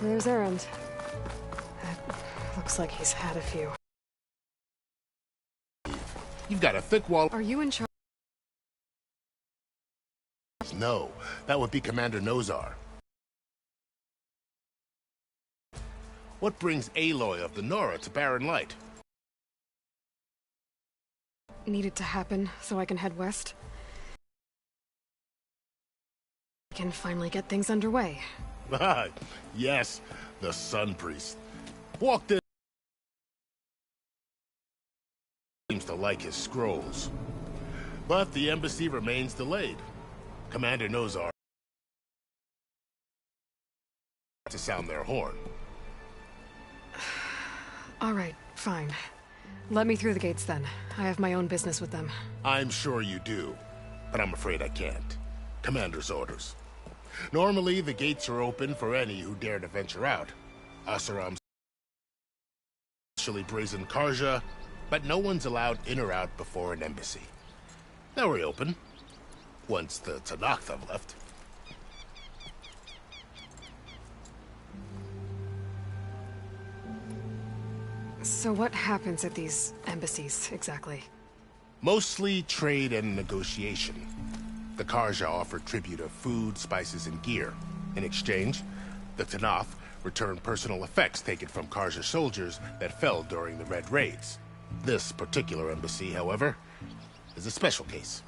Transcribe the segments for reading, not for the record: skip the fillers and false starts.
There's Erend. Looks like he's had a few. You've got a thick wall. Are you in charge? No, that would be Commander Nozar. What brings Aloy of the Nora to Barren Light? Need it to happen so I can head west. I can finally get things underway. Yes, the Sun Priest. Walked in. Seems to like his scrolls. But the embassy remains delayed. Commander Nozar to sound their horn. All right, fine. Let me through the gates then. I have my own business with them. I'm sure you do, but I'm afraid I can't. Commander's orders. Normally, the gates are open for any who dare to venture out. Asaram's especially brazen Karja, but no one's allowed in or out before an embassy. They'll reopen once the Tenakth have left. So what happens at these embassies, exactly? Mostly trade and negotiation. The Karja offer tribute of food, spices, and gear. In exchange, the Tenakth return personal effects taken from Karja soldiers that fell during the Red Raids. This particular embassy, however, is a special case.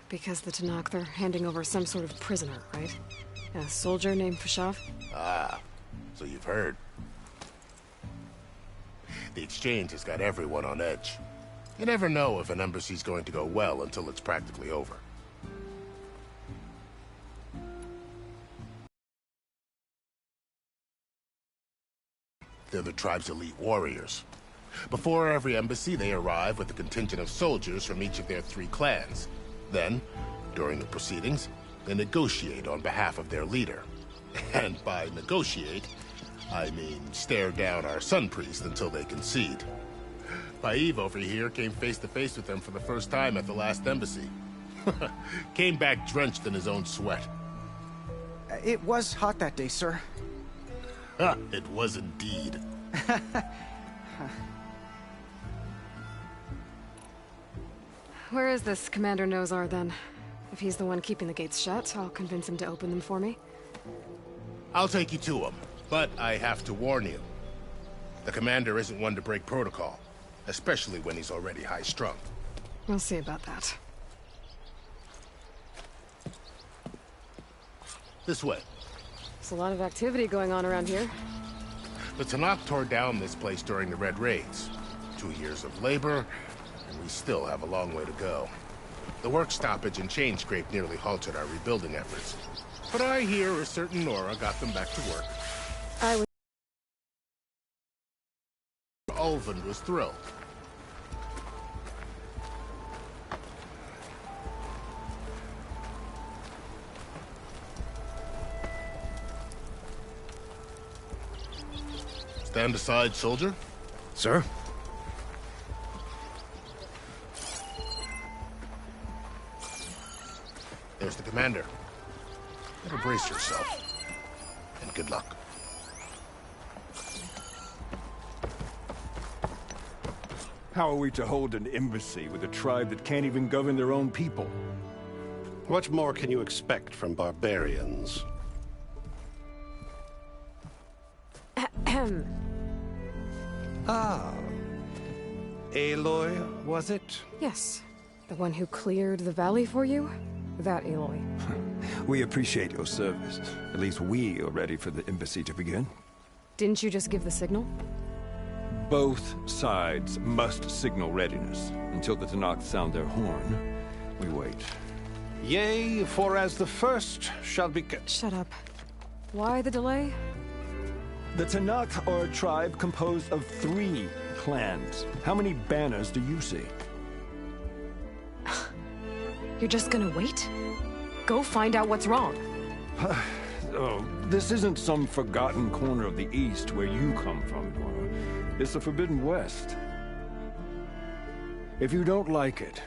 Because the Tenakth are handing over some sort of prisoner, right? A soldier named Fashav? Ah, so you've heard. The exchange has got everyone on edge. You never know if an embassy's going to go well until it's practically over. They're the tribe's elite warriors. Before every embassy, they arrive with a contingent of soldiers from each of their 3 clans. Then, during the proceedings, they negotiate on behalf of their leader. And by negotiate, I mean stare down our Sun Priest until they concede. Baive over here came face to face with them for the first time at the last embassy. Came back drenched in his own sweat. It was hot that day, sir. It was indeed. Where is this Commander Nozar, then? If he's the one keeping the gates shut, I'll convince him to open them for me. I'll take you to him, but I have to warn you. The commander isn't one to break protocol, especially when he's already high-strung. We'll see about that. This way. There's a lot of activity going on around here. The Tenakth tore down this place during the Red Raids. 2 years of labor, and we still have a long way to go. The work stoppage and chain scrape nearly halted our rebuilding efforts. But I hear a certain Nora got them back to work. Ulvund was thrilled. Stand aside, soldier. Sir? There's the commander. Better brace yourself. And good luck. How are we to hold an embassy with a tribe that can't even govern their own people? What more can you expect from barbarians? Ah. Aloy, was it? Yes. The one who cleared the valley for you? That Aloy. We appreciate your service. At least we are ready for the embassy to begin. Didn't you just give the signal? Both sides must signal readiness. Until the Tenakth sound their horn, we wait. Yea, for as the first shall be... Shut up. Why the delay? The Tenakth are a tribe composed of 3 clans. How many banners do you see? You're just gonna wait? Go find out what's wrong. Oh, this isn't some forgotten corner of the East where you come from, Nora. It's the Forbidden West. If you don't like it,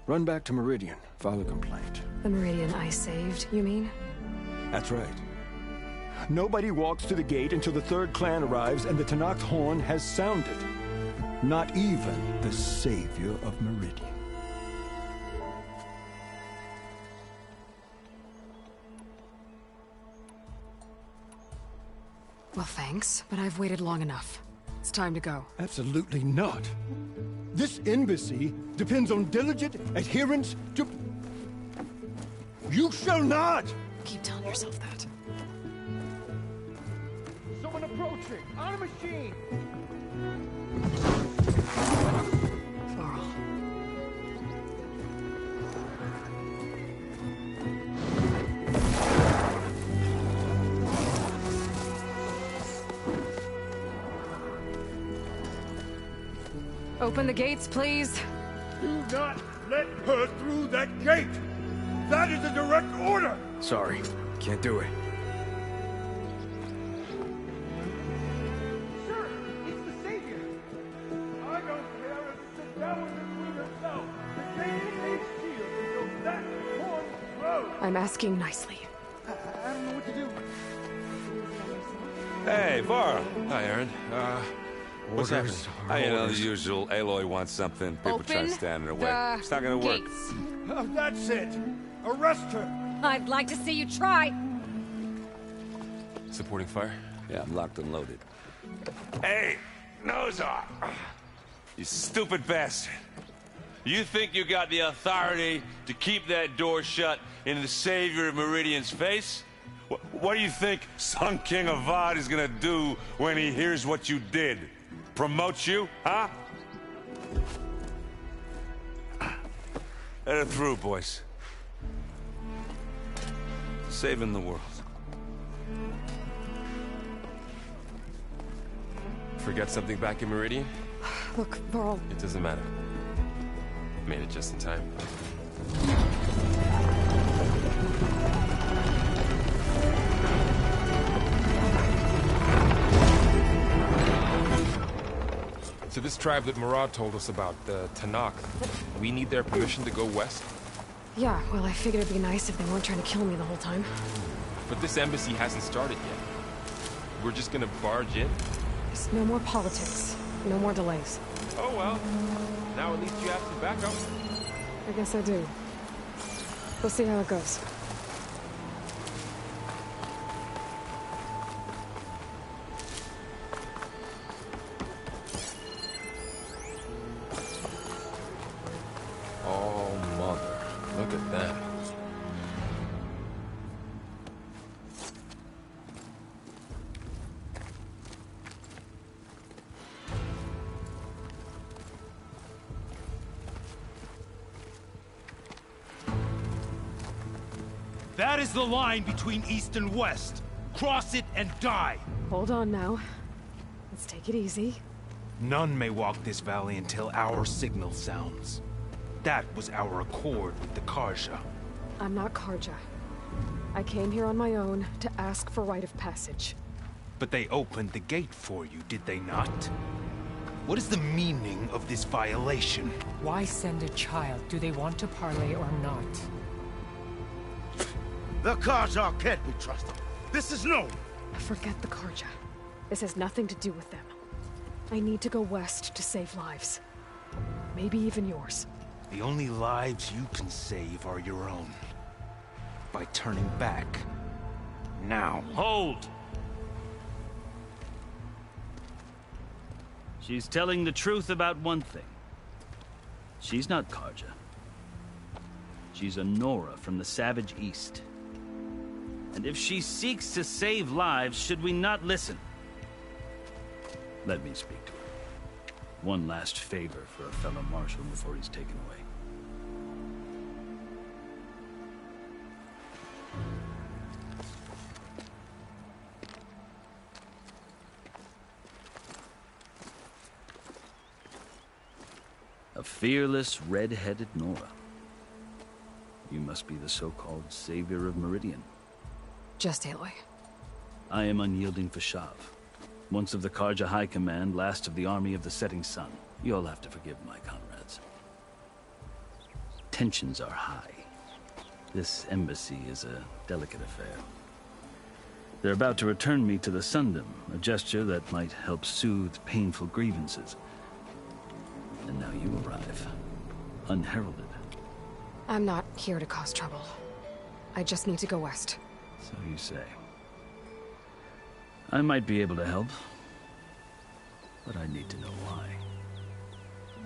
run back to Meridian, file a complaint. The Meridian I saved, you mean? That's right. Nobody walks to the gate until the third clan arrives and the Tenakth horn has sounded. Not even the savior of Meridian. Well, thanks, but I've waited long enough. It's time to go. Absolutely not. This embassy depends on diligent adherence to... You shall not! Keep telling yourself that. Someone approaching! On a machine! Varl. Open the gates, please. Do not let her through that gate! That is a direct order! Sorry, can't do it. Sir, it's the savior! I don't care if you sit down with the queen herself. The gate is sealed until that horn blows! I'm asking nicely. I don't know what to do. Hey, Varl. Hi, Aaron. What's happening? You know, the usual. Aloy wants something. People try to Open stand in her way. the It's not gonna work. gates. That's it! Arrest her! I'd like to see you try. Supporting fire? Yeah, I'm locked and loaded. Hey, Nozar! You stupid bastard. You think you got the authority to keep that door shut in the savior of Meridian's face? What do you think Sun King Avad is gonna do when he hears what you did? Promote you, huh? Let her through, boys. Saving the world. Forget something back in Meridian? Look, Varl, It doesn't matter. Made it just in time. So this tribe that Murad told us about, the Tenakth, we need their permission to go west? yeah, well, I figured it'd be nice if they weren't trying to kill me the whole time. But this embassy hasn't started yet. We're just gonna barge in? Just no more politics. No more delays. Oh well. Now at least you have some backup. I guess I do. We'll see how it goes. Oh, mother. Look at that. That is the line between East and West. Cross it and die. Hold on now. Let's take it easy. None may walk this valley until our signal sounds. That was our accord with the Karja. I'm not Karja. I came here on my own to ask for rite of passage. But they opened the gate for you, did they not? What is the meaning of this violation? Why send a child? Do they want to parley or not? The Karja can't be trusted. This is known. Forget the Karja. This has nothing to do with them. I need to go west to save lives. Maybe even yours. The only lives you can save are your own. By turning back. Now. Hold! She's telling the truth about one thing. She's not Karja. She's a Nora from the Savage East. And if she seeks to save lives, should we not listen? Let me speak to her. One last favor for a fellow marshal before he's taken away. A fearless, red-headed Nora. You must be the so-called savior of Meridian. Just Aloy. I am unyielding Fashav. Once of the Karja High Command, last of the army of the Setting Sun. You'll have to forgive my comrades. Tensions are high. This embassy is a delicate affair. They're about to return me to the Sundom, a gesture that might help soothe painful grievances. And now you arrive, unheralded. I'm not here to cause trouble. I just need to go west. So you say. I might be able to help, but I need to know why.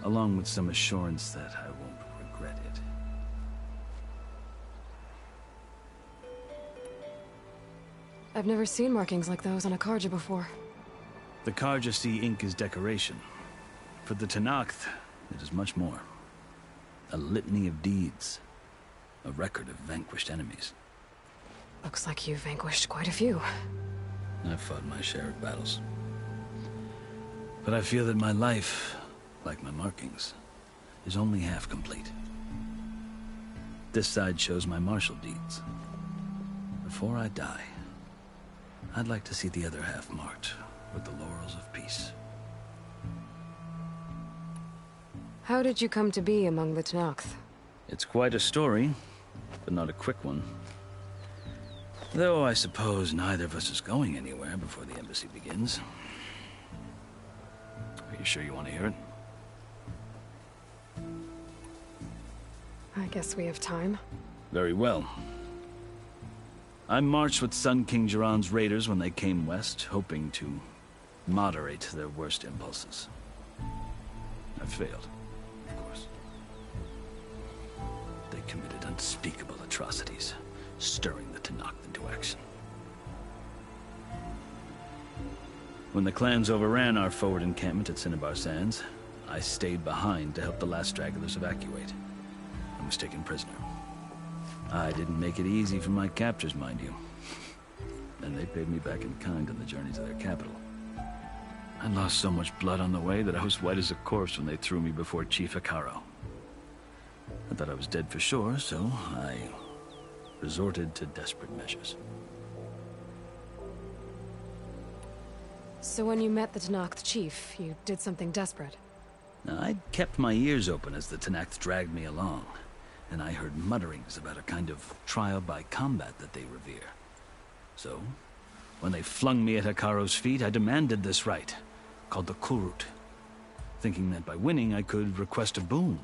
Along with some assurance that I won't regret it. I've never seen markings like those on a Carja before. The Carja see ink as decoration. For the Tenakth, it is much more. A litany of deeds. A record of vanquished enemies. Looks like you've vanquished quite a few. I've fought my share of battles. But I feel that my life, like my markings, is only half complete. This side shows my martial deeds. Before I die, I'd like to see the other half marked with the laurels of peace. How did you come to be among the Tenakth? It's quite a story, but not a quick one. Though I suppose neither of us is going anywhere before the embassy begins. Are you sure you want to hear it? I guess we have time. Very well. I marched with Sun King Jiran's raiders when they came west, hoping to moderate their worst impulses. I failed, of course. They committed unspeakable atrocities, stirring the Tenakth into action. When the clans overran our forward encampment at Cinnabar Sands, I stayed behind to help the last stragglers evacuate. I was taken prisoner. I didn't make it easy for my captors, mind you. And they paid me back in kind on the journey to their capital. I lost so much blood on the way that I was white as a corpse when they threw me before Chief Hekarro. I thought I was dead for sure, so I resorted to desperate measures. So when you met the Tenakth chief, you did something desperate? I'd kept my ears open as the Tenakth dragged me along, and I heard mutterings about a kind of trial by combat that they revere. So, when they flung me at Hekarro's feet, I demanded this rite, called the Kulrut, thinking that by winning I could request a boon,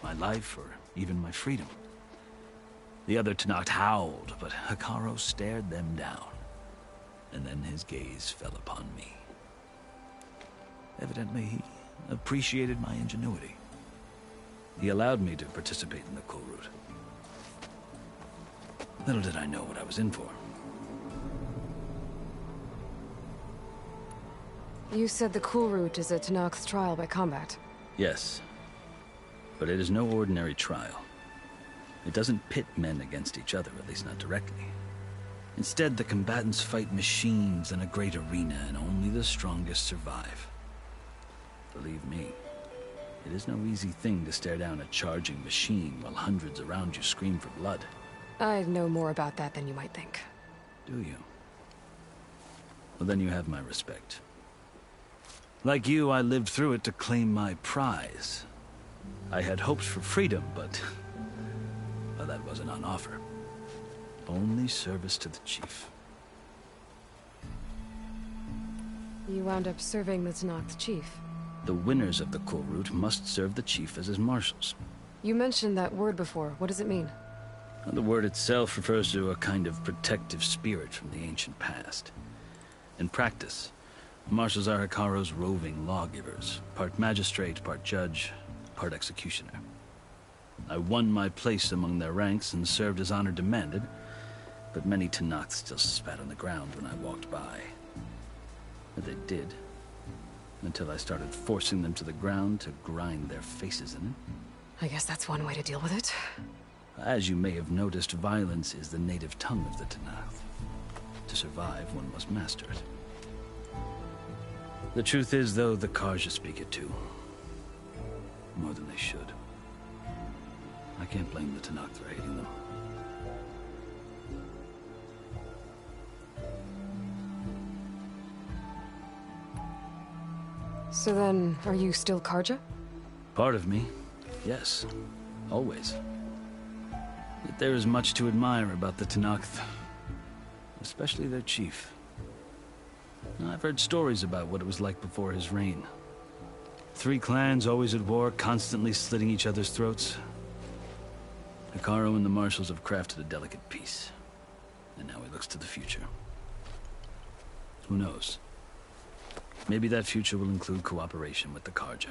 my life or even my freedom. The other Tenakth howled, but Hekarro stared them down, and then his gaze fell upon me. Evidently, he appreciated my ingenuity. He allowed me to participate in the Kulrut. Little did I know what I was in for. You said the Kulrut is a Tenakth trial by combat. Yes, but it is no ordinary trial. It doesn't pit men against each other, at least not directly. Instead, the combatants fight machines in a great arena, and only the strongest survive. Believe me, it is no easy thing to stare down a charging machine while hundreds around you scream for blood. I know more about that than you might think. Do you? Well, then you have my respect. Like you, I lived through it to claim my prize. I had hopes for freedom, but well, that wasn't on offer. Only service to the chief. You wound up serving the Tenakth chief. The winners of the Kulrut must serve the chief as his marshals. You mentioned that word before. What does it mean? The word itself refers to a kind of protective spirit from the ancient past. In practice, marshals are Hekarro's roving lawgivers, part magistrate, part judge, part executioner. I won my place among their ranks and served as honor demanded, but many Tenakth still spat on the ground when I walked by. But they did, until I started forcing them to the ground to grind their faces in it. I guess that's one way to deal with it. As you may have noticed, violence is the native tongue of the Tenakth. To survive, one must master it. The truth is, though, the Carja speak it too. More than they should. I can't blame the Tenakth for hating them. So then, are you still Carja? Part of me, yes. Always. Yet there is much to admire about the Tenakth. especially their chief. I've heard stories about what it was like before his reign. 3 clans always at war, constantly slitting each other's throats. Hekarro and the Marshals have crafted a delicate peace, and now he looks to the future. Who knows? Maybe that future will include cooperation with the Carja.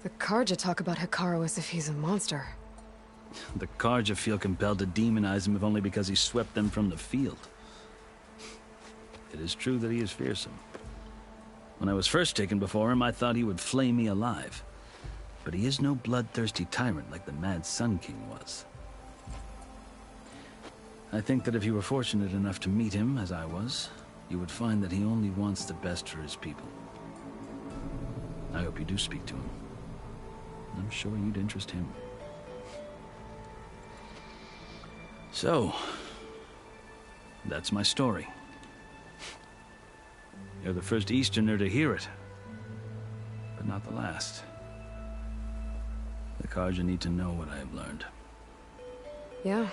The Carja talk about Hekarro as if he's a monster. The Carja feel compelled to demonize him if only because he swept them from the field. It is true that he is fearsome. When I was first taken before him, I thought he would flay me alive. But he is no bloodthirsty tyrant like the Mad Sun King was. I think that if you were fortunate enough to meet him, as I was, you would find that he only wants the best for his people. I hope you do speak to him. I'm sure you'd interest him. So, that's my story. You're the first Easterner to hear it, but not the last. The Carja need to know what I have learned. Yeah.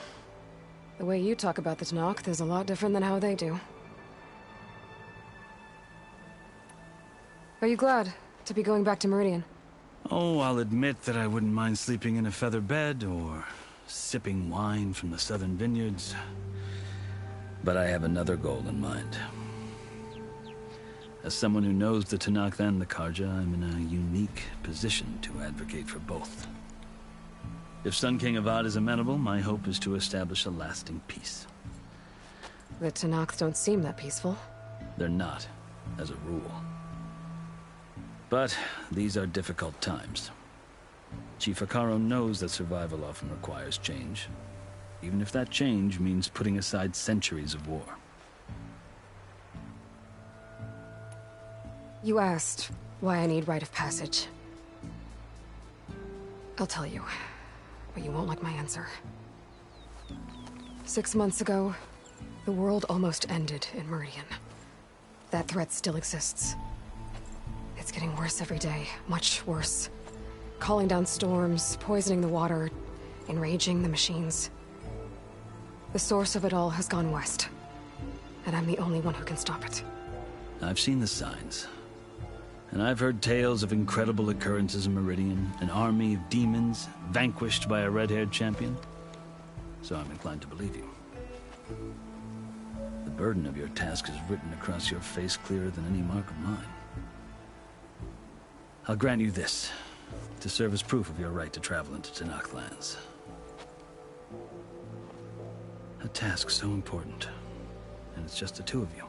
The way you talk about the Tenakth is a lot different than how they do. Are you glad to be going back to Meridian? Oh, I'll admit that I wouldn't mind sleeping in a feather bed or sipping wine from the southern vineyards. But I have another goal in mind. As someone who knows the Tenakth and the Carja, I'm in a unique position to advocate for both. If Sun King Avad is amenable, my hope is to establish a lasting peace. The Tenakth don't seem that peaceful. They're not, as a rule. But these are difficult times. Chief Hekarro knows that survival often requires change, even if that change means putting aside centuries of war. You asked why I need rite of passage. I'll tell you, but you won't like my answer. 6 months ago, the world almost ended in Meridian. That threat still exists. It's getting worse every day, much worse. Calling down storms, poisoning the water, enraging the machines. The source of it all has gone west, and I'm the only one who can stop it. I've seen the signs. And I've heard tales of incredible occurrences in Meridian, an army of demons vanquished by a red-haired champion. So I'm inclined to believe you. The burden of your task is written across your face clearer than any mark of mine. I'll grant you this, to serve as proof of your right to travel into Tenakth lands. A task so important, and it's just the 2 of you.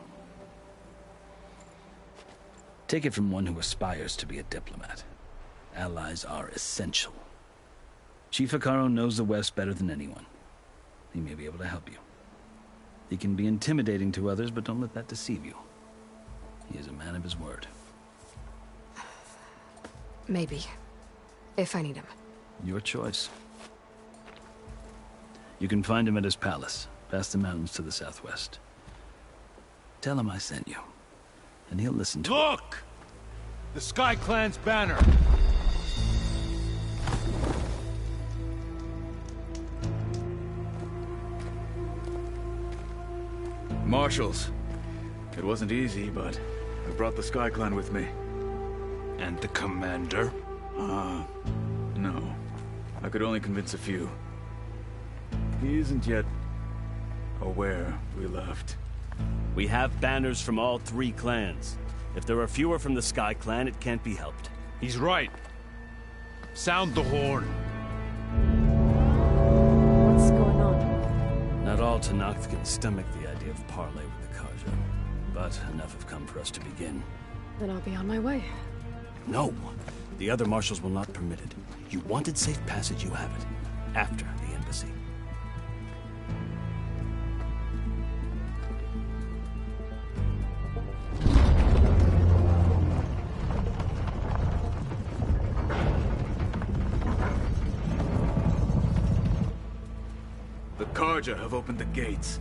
Take it from one who aspires to be a diplomat. Allies are essential. Chief Hekarro knows the West better than anyone. He may be able to help you. He can be intimidating to others, but don't let that deceive you. He is a man of his word. Maybe. If I need him. Your choice. You can find him at his palace, past the mountains to the southwest. Tell him I sent you. And he'll listen to it. Look! The Sky Clan's banner! Marshals. It wasn't easy, but I brought the Sky Clan with me. And the commander? No. I could only convince a few. He isn't yet aware we left. We have banners from all 3 clans. If there are fewer from the Sky Clan, it can't be helped. He's right. Sound the horn. What's going on? Not all Tenakth can stomach the idea of parley with the Carja, but enough have come for us to begin. Then I'll be on my way. No! The other marshals will not permit it. You wanted safe passage, you have it. After the embassy. The Carja have opened the gates.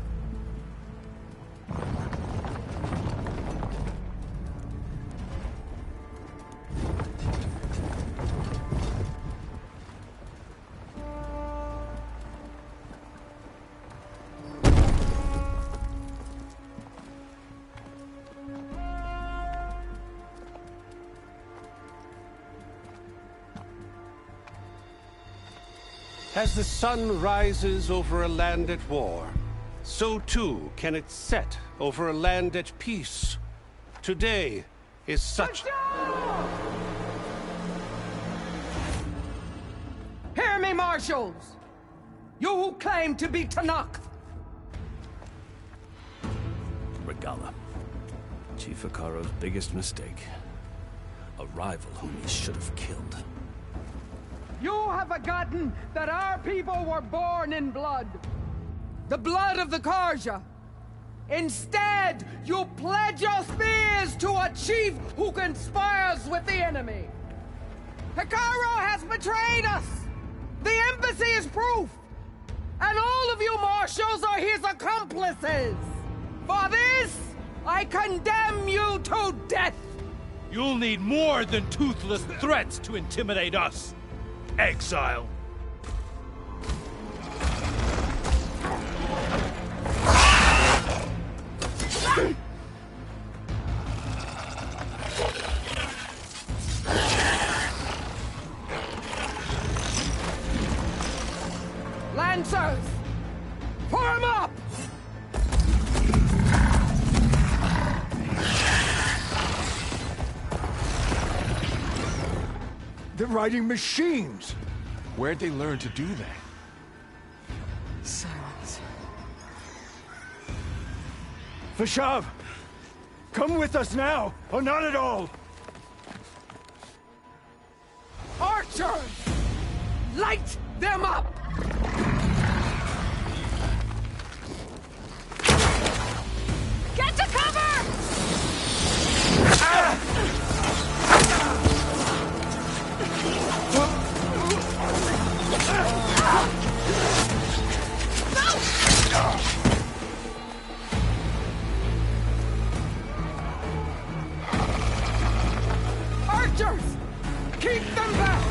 As the sun rises over a land at war, so too can it set over a land at peace. Today is such... Hear me, marshals! You who claim to be Tanakh! Regalla. Chief Hekarro's biggest mistake. A rival whom he should have killed. You have forgotten that our people were born in blood. The blood of the Carja. Instead, you pledge your spears to a chief who conspires with the enemy. Hekarro has betrayed us! The embassy is proof! And all of you marshals are his accomplices! For this, I condemn you to death! You'll need more than toothless threats to intimidate us. Exile. Lancers! Form up! They're riding machines! Where'd they learn to do that? Silence. Vashav! Come with us now, or not at all! Archers! Light them up! Get to cover! Archers! Keep them back!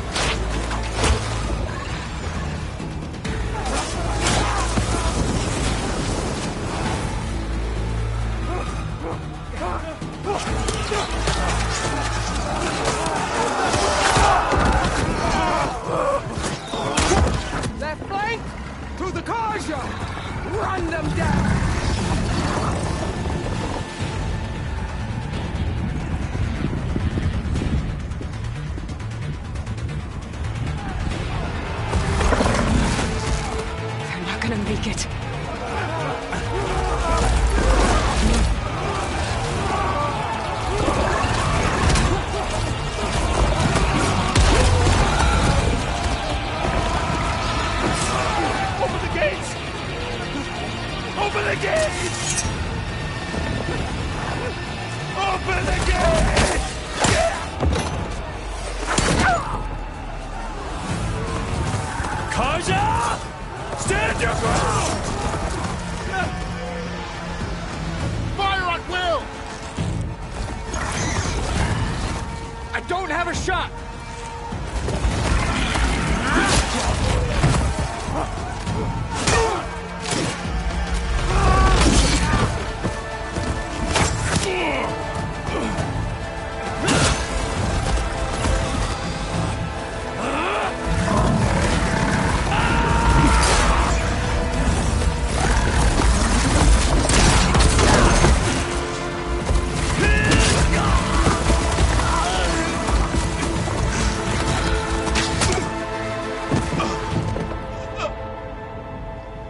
Left flank! To the Carja! Run them down! They're not gonna make it. Open the gates! Open the gates! Open the gates! Carja! Stand your ground! Fire at will! I don't have a shot!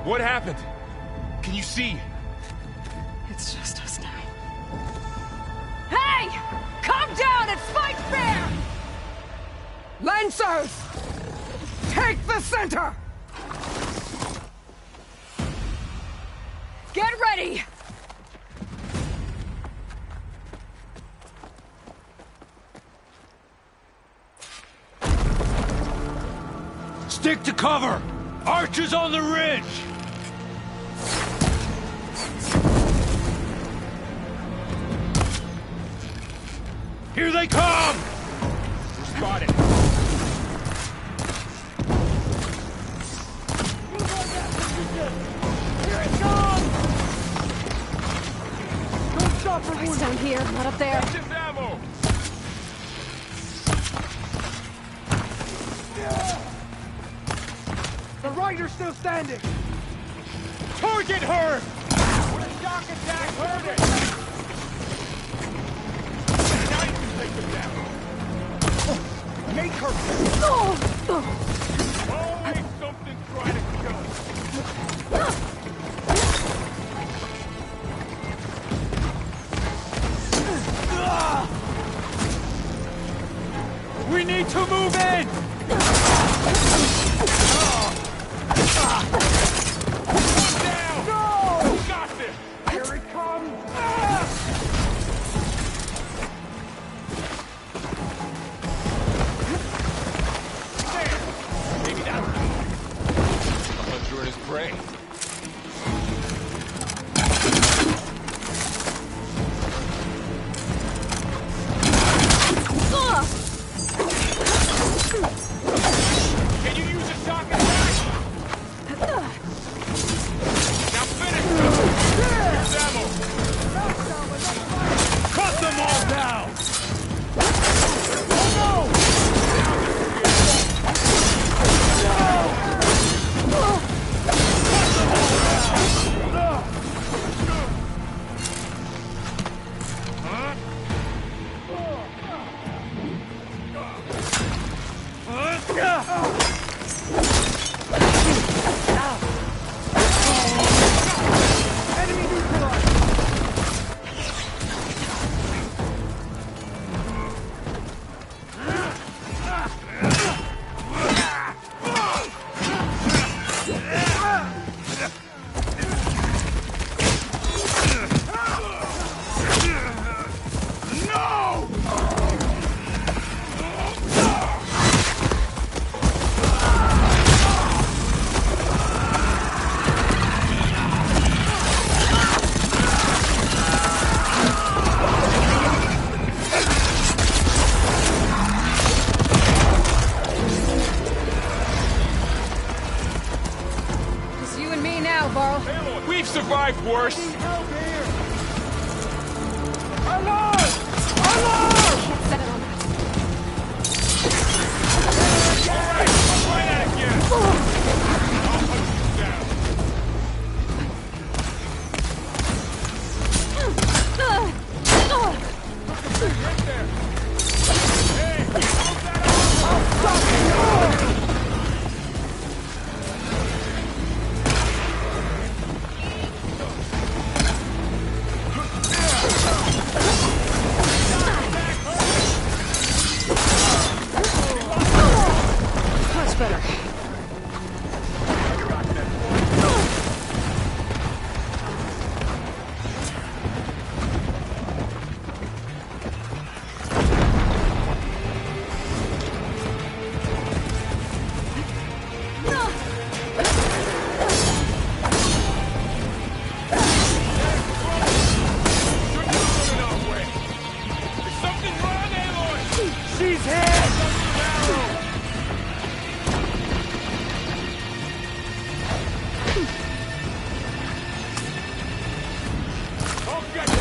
What happened? Can you see? It's just us now. Hey! Calm down and fight fair! Lancers! Take the center! Get ready! Stick to cover! Archers on the ridge! Here they come! Spotted. Here it comes! Don't stop for Fight's down here, not up there. Ammo! Raider's still standing! Target her! The shock attack hurt it! Now you can take them down! Make her... Always something trying to kill us! We need to move in! Down! No! You got this! Here it comes! There! Maybe that's it. A hunter and his prey. Can you use a shock attack? Now finish them! Here's ammo! Cut them all down! It's you and me now, Varl. We've survived worse! Alarm! Alarm! Set it on that. Alright, try that again! I'll hunt you down. Right there! Hey, hold that Much better. She's hit! I'll get you!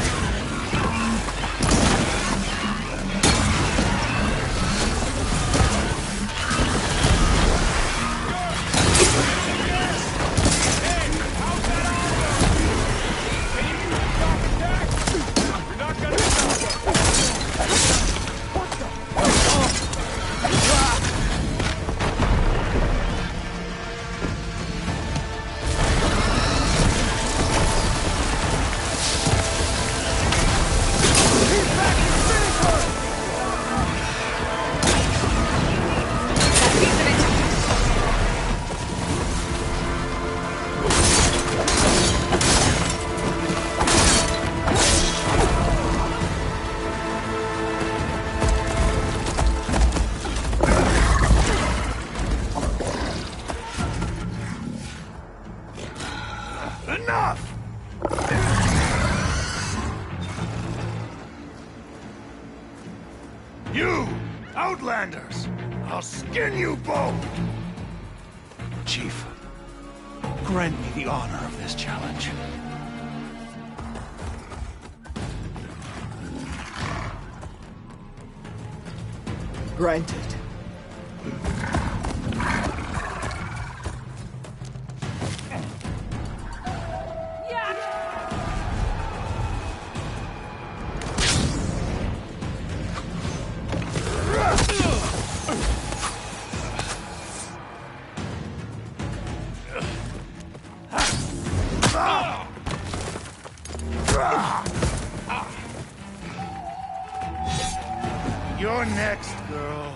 Enough! You, Outlanders! I'll skin you both! Chief, grant me the honor of this challenge. Granted. You're next, girl.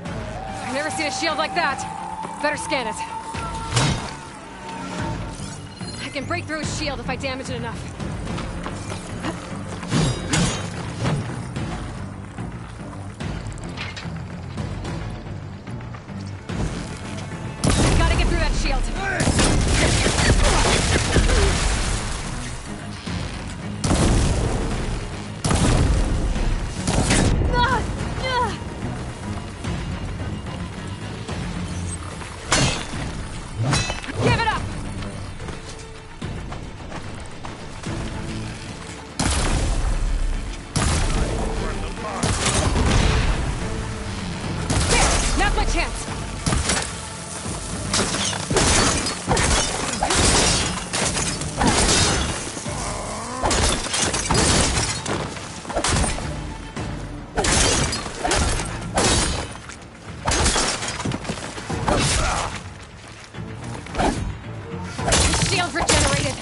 I've never seen a shield like that. Better scan it. I can break through a shield if I damage it enough. Gotta get through that shield. Give it up! There! Now's my chance! Shield regenerated.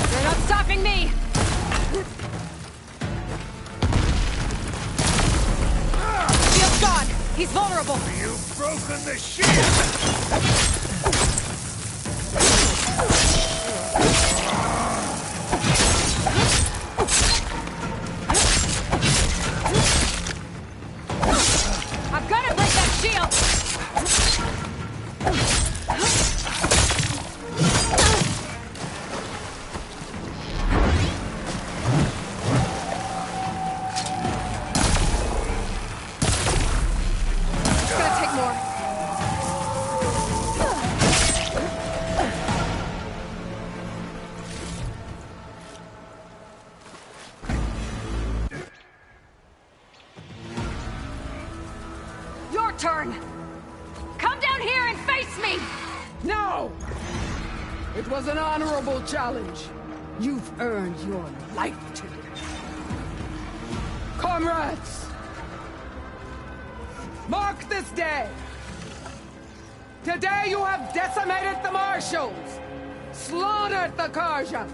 You're not stopping me. Shield's gone. He's vulnerable. You've broken the shield! I've got to break that shield. It's gonna take more. Your turn. Come down here and face me. No! It was an honorable challenge. You've earned your life today. Comrades! Mark this day! Today you have decimated the Marshals! Slaughtered the Karja!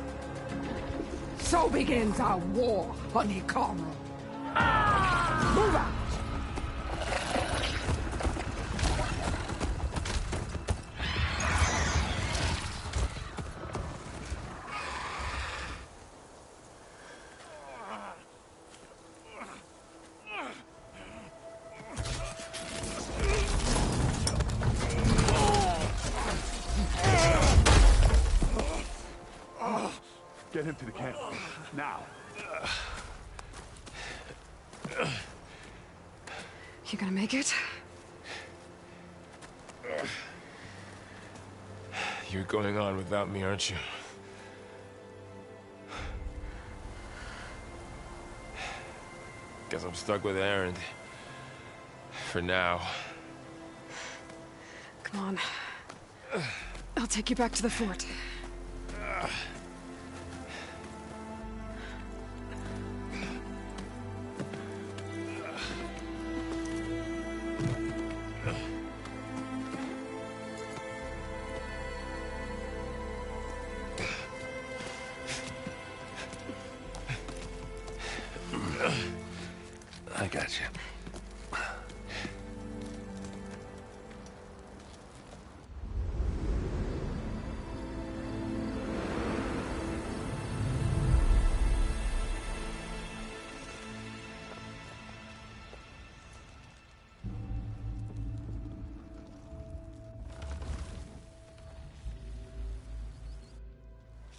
So begins our war, Honeycomb. Move out! Get him to the camp. Now. You gonna make it? You're going on without me, aren't you? Guess I'm stuck with Erend. For now. Come on. I'll take you back to the fort. I got you.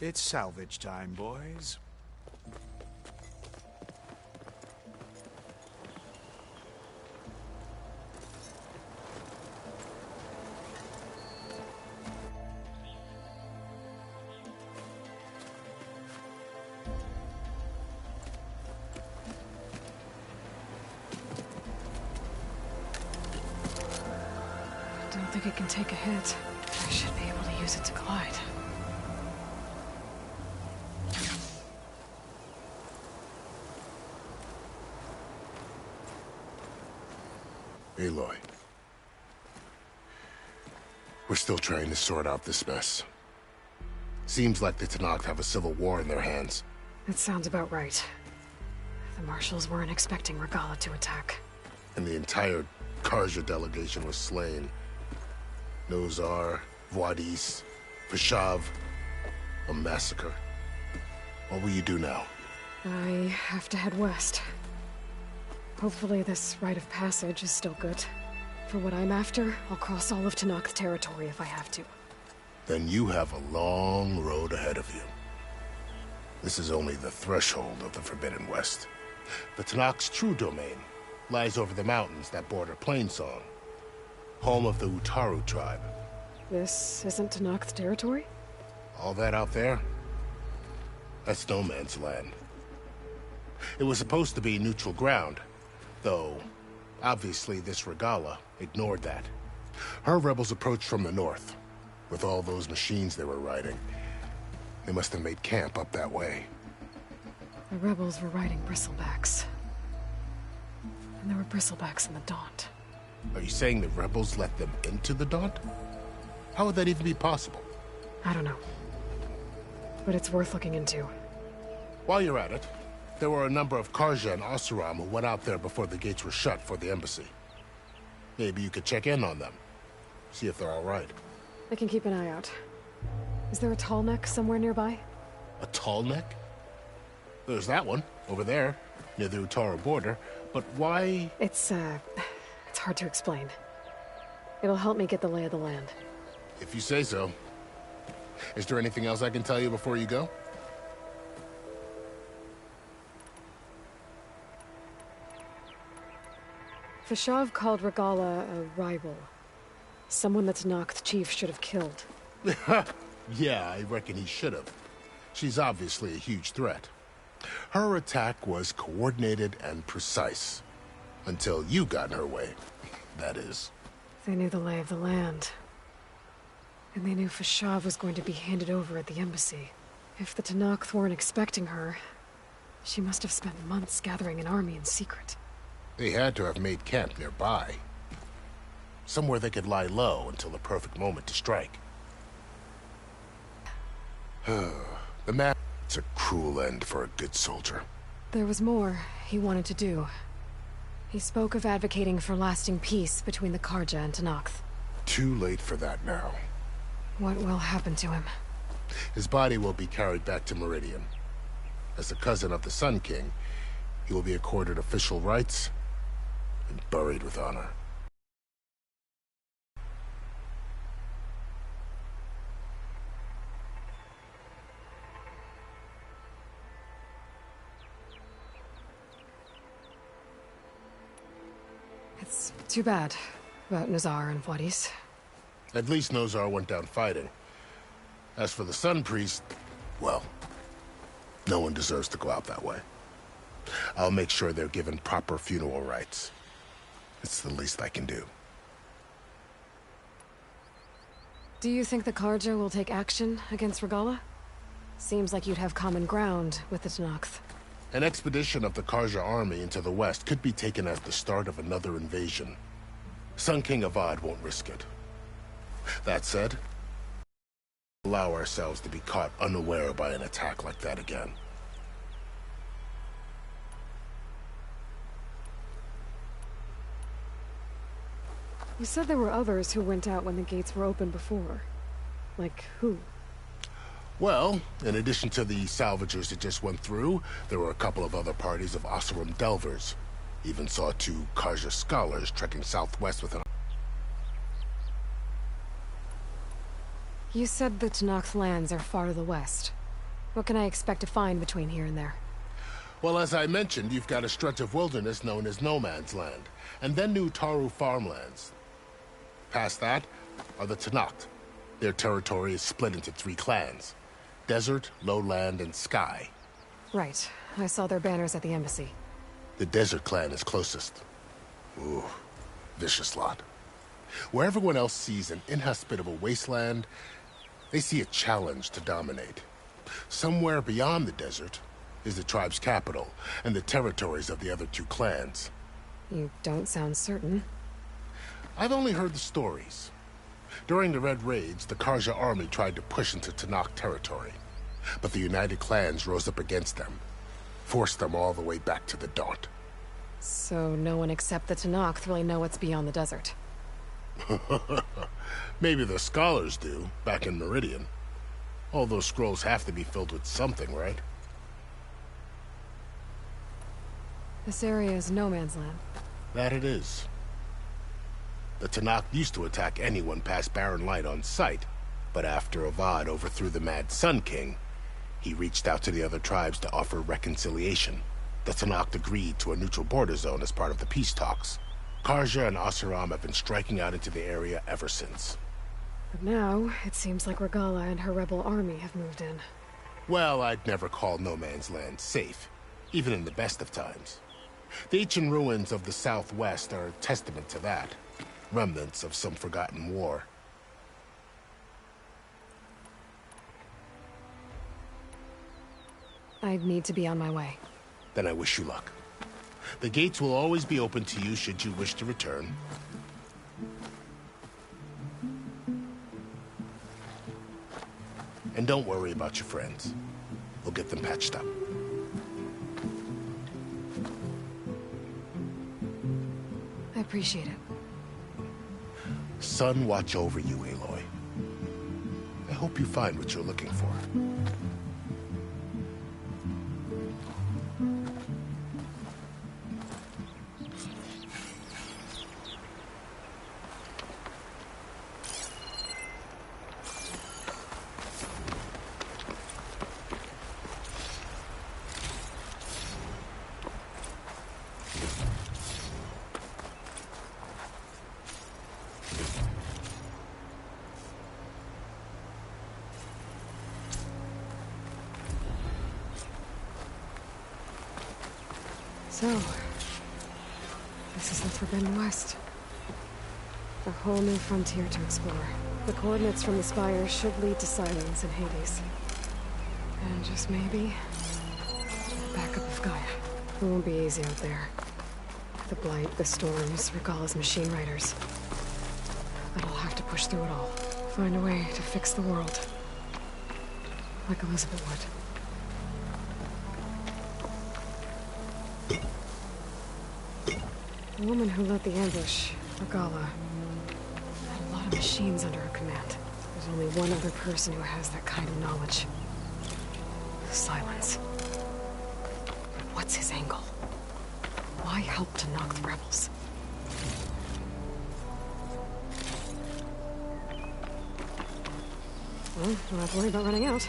It's salvage time, boys. I don't think it can take a hit. I should be able to use it to glide. Aloy. We're still trying to sort out this mess. Seems like the Tenakth have a civil war in their hands. That sounds about right. The Marshals weren't expecting Regalla to attack. And the entire Carja delegation was slain. Nozar, Wadis, Fashav. A massacre. What will you do now? I have to head west. Hopefully this rite of passage is still good. For what I'm after, I'll cross all of Tenakth territory if I have to. Then you have a long road ahead of you. This is only the threshold of the Forbidden West. The Tenakth's true domain lies over the mountains that border Plainsong, home of the Utaru tribe. This isn't Tenakth territory? All that out there? That's no man's land. It was supposed to be neutral ground, though obviously this Regalla ignored that. Her rebels approached from the north, with all those machines they were riding. They must have made camp up that way. The rebels were riding bristlebacks. And there were bristlebacks in the Daunt. Are you saying the rebels let them into the Daunt? How would that even be possible? I don't know. But it's worth looking into. While you're at it, there were a number of Carja and Oseram who went out there before the gates were shut for the embassy. Maybe you could check in on them. See if they're all right. I can keep an eye out. Is there a tall neck somewhere nearby? A tall neck? There's that one, over there, near the Utaru border. But why? It's hard to explain. It'll help me get the lay of the land. If you say so. Is there anything else I can tell you before you go? Fashav called Regalla a rival. Someone that Tenakth chief should have killed. Yeah, I reckon he should have. She's obviously a huge threat. Her attack was coordinated and precise. Until you got in her way, that is. They knew the lay of the land. And they knew Fashav was going to be handed over at the embassy. If the Tenakth weren't expecting her, she must have spent months gathering an army in secret. They had to have made camp nearby. Somewhere they could lie low until the perfect moment to strike. The man... It's a cruel end for a good soldier. There was more he wanted to do. He spoke of advocating for lasting peace between the Carja and Tenakth. Too late for that now. What will happen to him? His body will be carried back to Meridian. As the cousin of the Sun King, he will be accorded official rights and buried with honor. It's too bad about Nozar and Wadis. At least Nozar went down fighting. As for the Sun Priest, well, no one deserves to go out that way. I'll make sure they're given proper funeral rites. It's the least I can do. Do you think the Carja will take action against Regalla? Seems like you'd have common ground with the Tenakth. An expedition of the Carja army into the west could be taken as the start of another invasion. Sun King Avad won't risk it. That said, allow ourselves to be caught unaware by an attack like that again. You said there were others who went out when the gates were open before. Like who? Well, in addition to the salvagers that just went through, there were a couple of other parties of Oseram Delvers. Even saw 2 Carja scholars trekking southwest with an... You said the Tenakth lands are far to the west. What can I expect to find between here and there? Well, as I mentioned, you've got a stretch of wilderness known as No Man's Land, and then New Taru farmlands. Past that are the Tenakth. Their territory is split into 3 clans: Desert, Lowland, and Sky. Right. I saw their banners at the embassy. The Desert clan is closest. Ooh, vicious lot. Where everyone else sees an inhospitable wasteland, they see a challenge to dominate. Somewhere beyond the desert is the tribe's capital and the territories of the other 2 clans. You don't sound certain. I've only heard the stories. During the Red Raids, the Karja army tried to push into Tenakth territory, but the United Clans rose up against them, forced them all the way back to the Daunt. So no one except the Tenakth really know what's beyond the desert. Maybe the scholars do, back in Meridian. All those scrolls have to be filled with something, right? This area is no man's land. That it is. The Tenakth used to attack anyone past Barren Light on sight, but after Avad overthrew the Mad Sun King, he reached out to the other tribes to offer reconciliation. The Tenakth agreed to a neutral border zone as part of the peace talks. Karja and Oseram have been striking out into the area ever since. But now, it seems like Regalla and her rebel army have moved in. Well, I'd never call no man's land safe, even in the best of times. The ancient ruins of the Southwest are a testament to that. Remnants of some forgotten war. I need to be on my way. Then I wish you luck. The gates will always be open to you should you wish to return. And don't worry about your friends. We'll get them patched up. I appreciate it. Sun watch over you, Aloy. I hope you find what you're looking for. So, this is the Forbidden West. A whole new frontier to explore. The coordinates from the spire should lead to Silence and Hades. And just maybe, the backup of Gaia. It won't be easy out there. The Blight, the Storms, Regalla's machine riders. But I'll have to push through it all. Find a way to fix the world. Like Elizabeth would. The woman who led the ambush, Regalla, had a lot of machines under her command. There's only one other person who has that kind of knowledge. Silence. What's his angle? Why help Tenakth rebels? Well, don't have to worry about running out.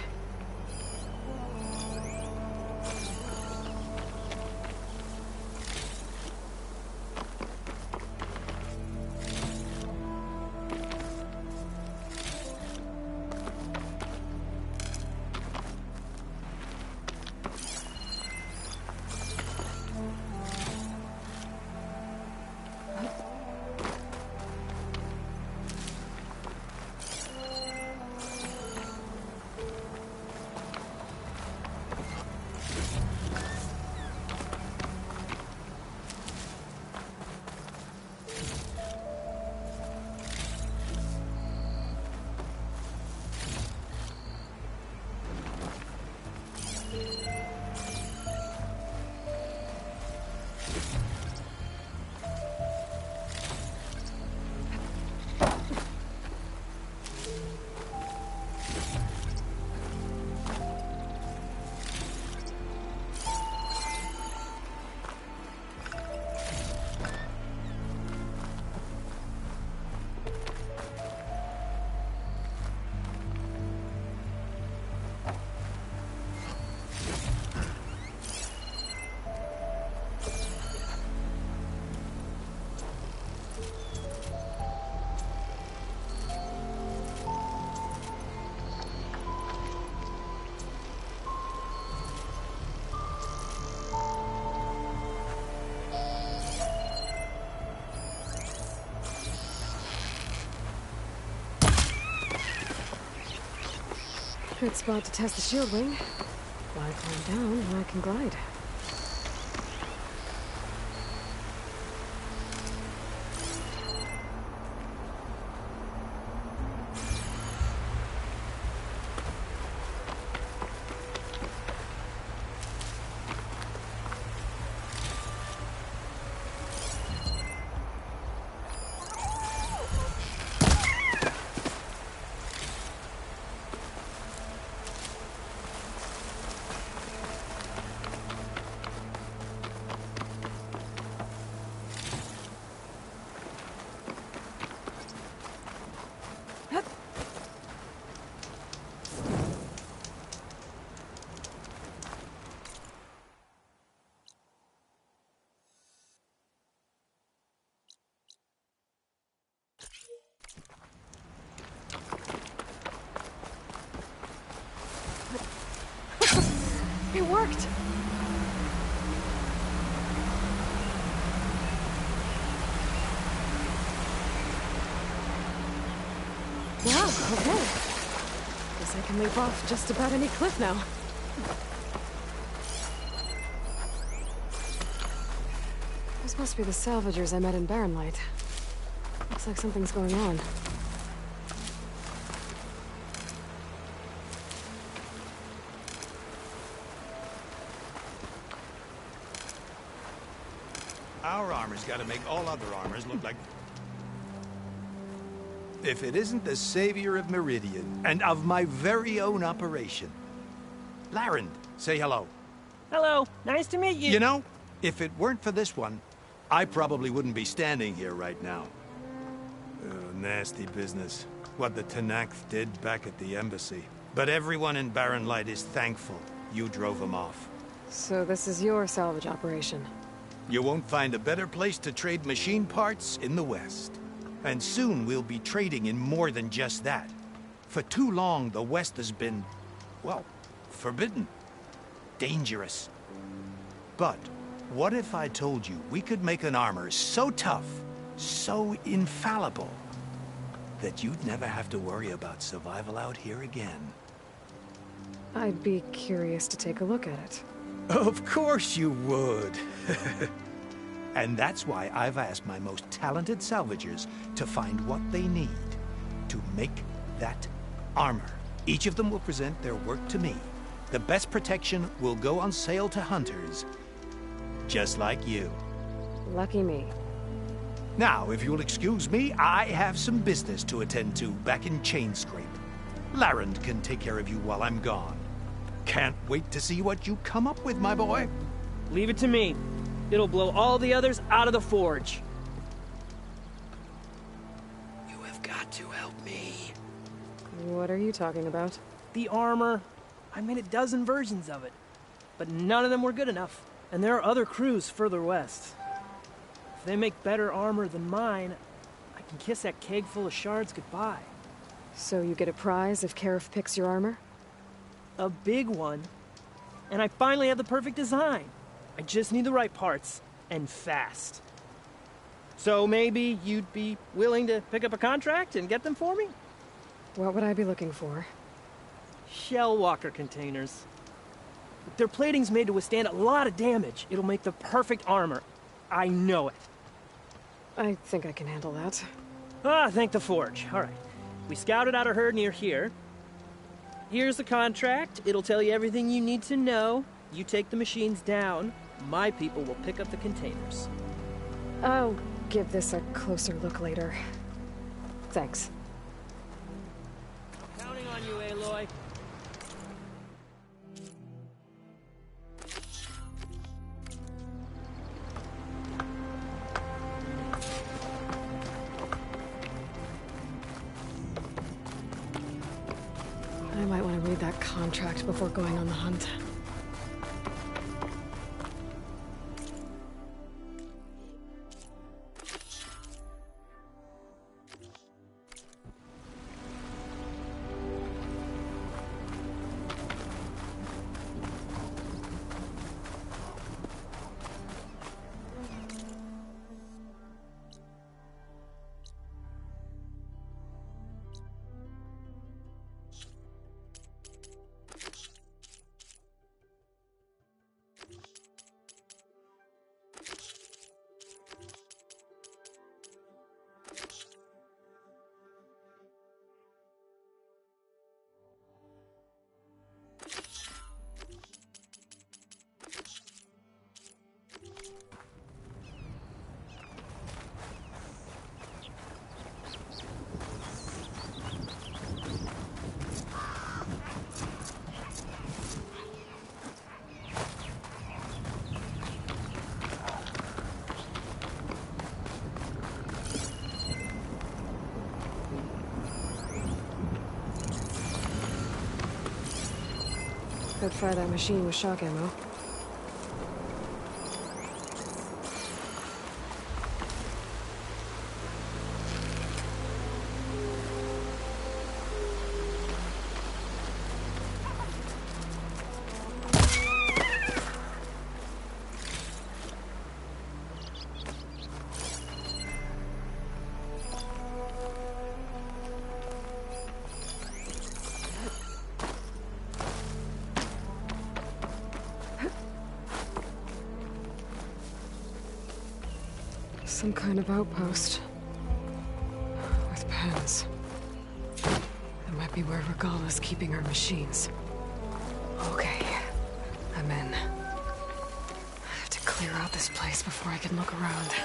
Good spot to test the shield wing. Why climb down when I can glide? worked! Wow, okay. Guess I can leap off just about any cliff now. This must be the salvagers I met in Barren Light. Looks like something's going on. Our armor's gotta make all other armors look like... If it isn't the savior of Meridian, and of my very own operation. Larend, say hello. Hello, nice to meet you. You know, if it weren't for this one, I probably wouldn't be standing here right now. Oh, nasty business. What the Tenakth did back at the embassy. But everyone in Barren Light is thankful you drove them off. So this is your salvage operation? You won't find a better place to trade machine parts in the West. And soon we'll be trading in more than just that. For too long, the West has been, well, forbidden. Dangerous. But what if I told you we could make an armor so tough, so infallible, that you'd never have to worry about survival out here again? I'd be curious to take a look at it. Of course you would. And that's why I've asked my most talented salvagers to find what they need to make that armor. Each of them will present their work to me. The best protection will go on sale to hunters, just like you. Lucky me. Now, if you'll excuse me, I have some business to attend to back in Chainscrape. Larend can take care of you while I'm gone. Can't wait to see what you come up with, my boy. Leave it to me. It'll blow all the others out of the forge. You have got to help me. What are you talking about? The armor. I made a dozen versions of it. But none of them were good enough. And there are other crews further west. If they make better armor than mine, I can kiss that keg full of shards goodbye. So you get a prize if Karif picks your armor? A big one. And I finally have the perfect design. I just need the right parts, and fast. So maybe you'd be willing to pick up a contract and get them for me? What would I be looking for? Shell walker containers. Their plating's made to withstand a lot of damage. It'll make the perfect armor. I know it. I think I can handle that. Ah, thank the forge. All right. We scouted out a herd near here. Here's the contract. It'll tell you everything you need to know. You take the machines down. My people will pick up the containers. I'll give this a closer look later. Thanks. Counting on you, Aloy. I might want to read that contract before going on the hunt. Could fire that machine with shock ammo. Some kind of outpost. With pens. That might be where Regala's keeping her machines. Okay. I'm in. I have to clear out this place before I can look around.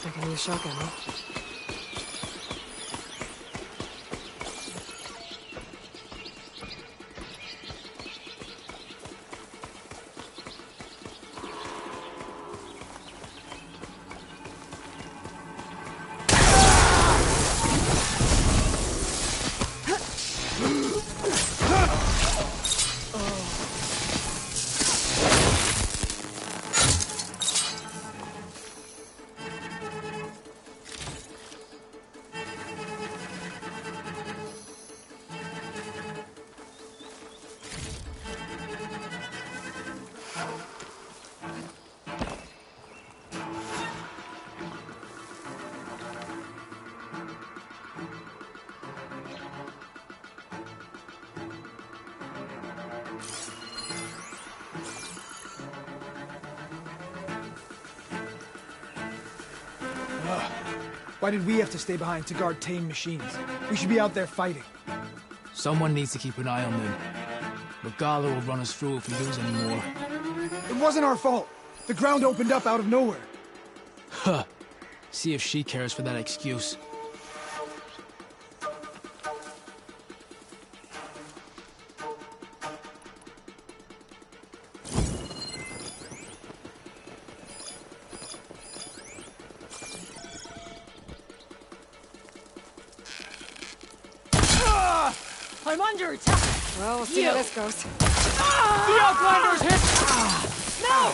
I can use shotgun. Why did we have to stay behind to guard tame machines? We should be out there fighting. Someone needs to keep an eye on them. Regala will run us through if we lose any more. It wasn't our fault. The ground opened up out of nowhere. Huh. See if she cares for that excuse. I'm under attack! Well, we'll see how this goes. The Outlander's hit! No!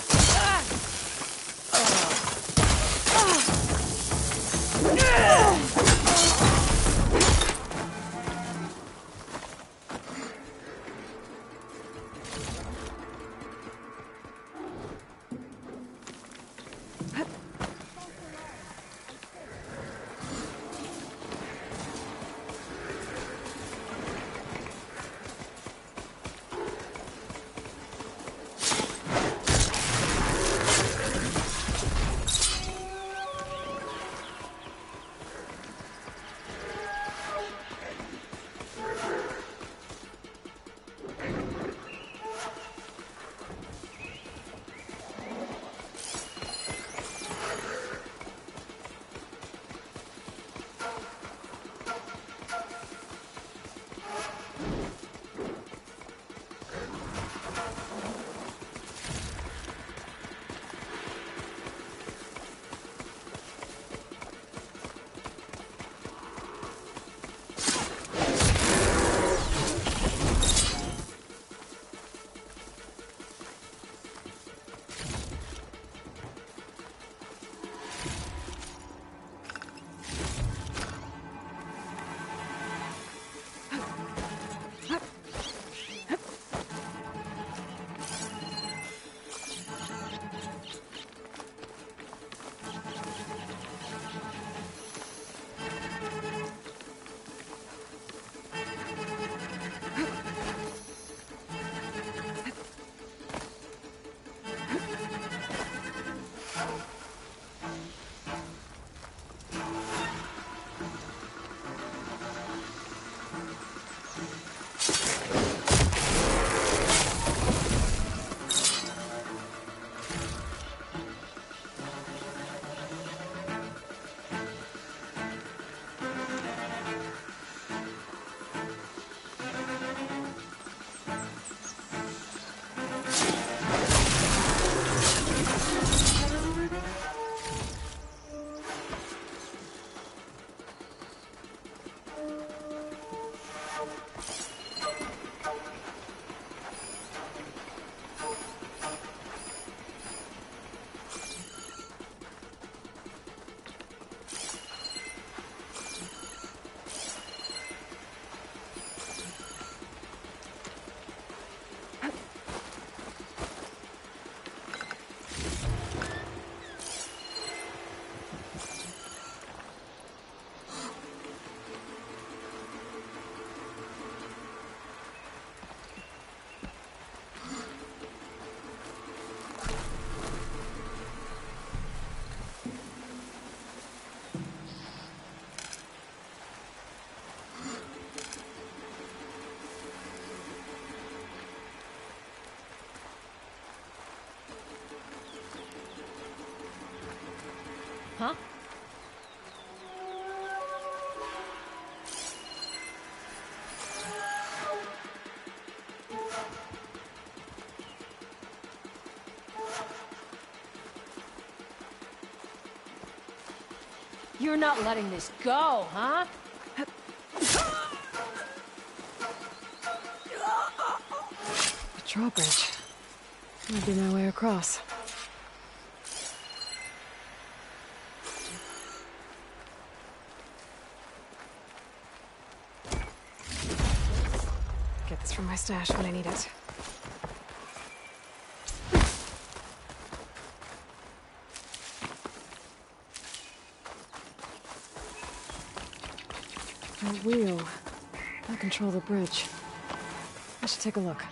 Huh? You're not letting this go, huh? The drawbridge. Might be my way across. Get this from my stash when I need it. A wheel. I'll control the bridge. I should take a look.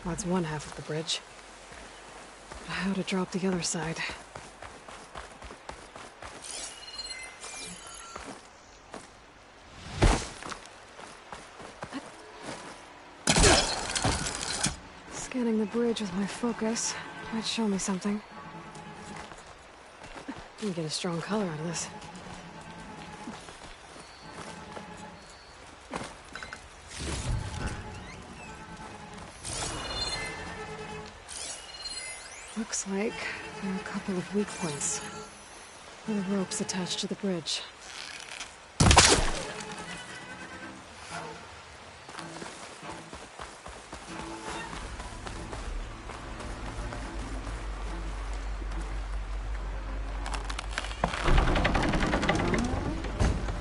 That's one half of the bridge. But how to drop the other side? Scanning the bridge with my focus might show me something. Let me get a strong color out of this. Looks like there are a couple of weak points where the rope's attached to the bridge.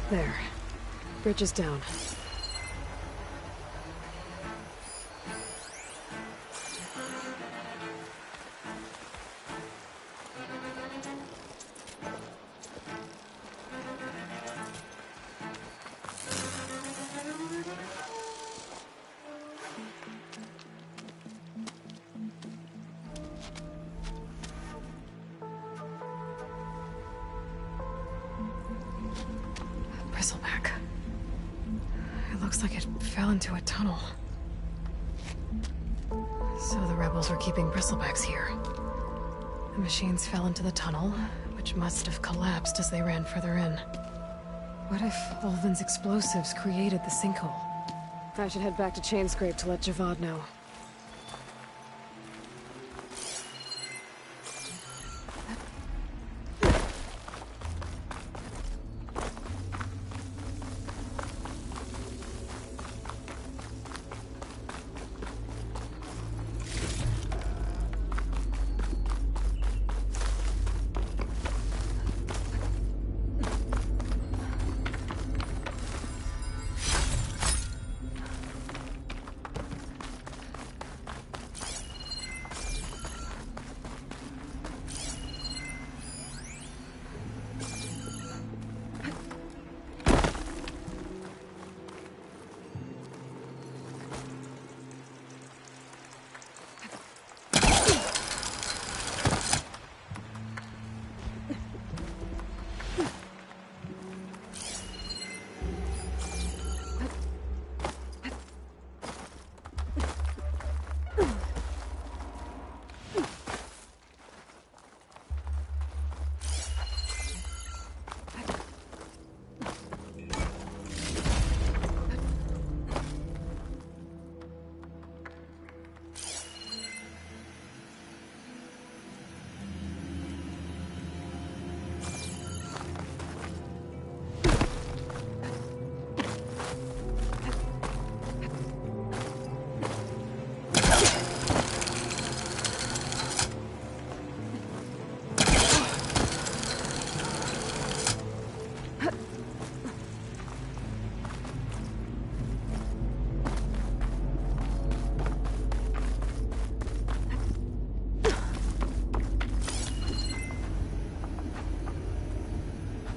There. Bridge is down. Bristleback. It looks like it fell into a tunnel. So the rebels were keeping bristlebacks here. The machines fell into the tunnel, which must have collapsed as they ran further in. What if Ulvin's explosives created the sinkhole? I should head back to Chainscrape to let Javad know.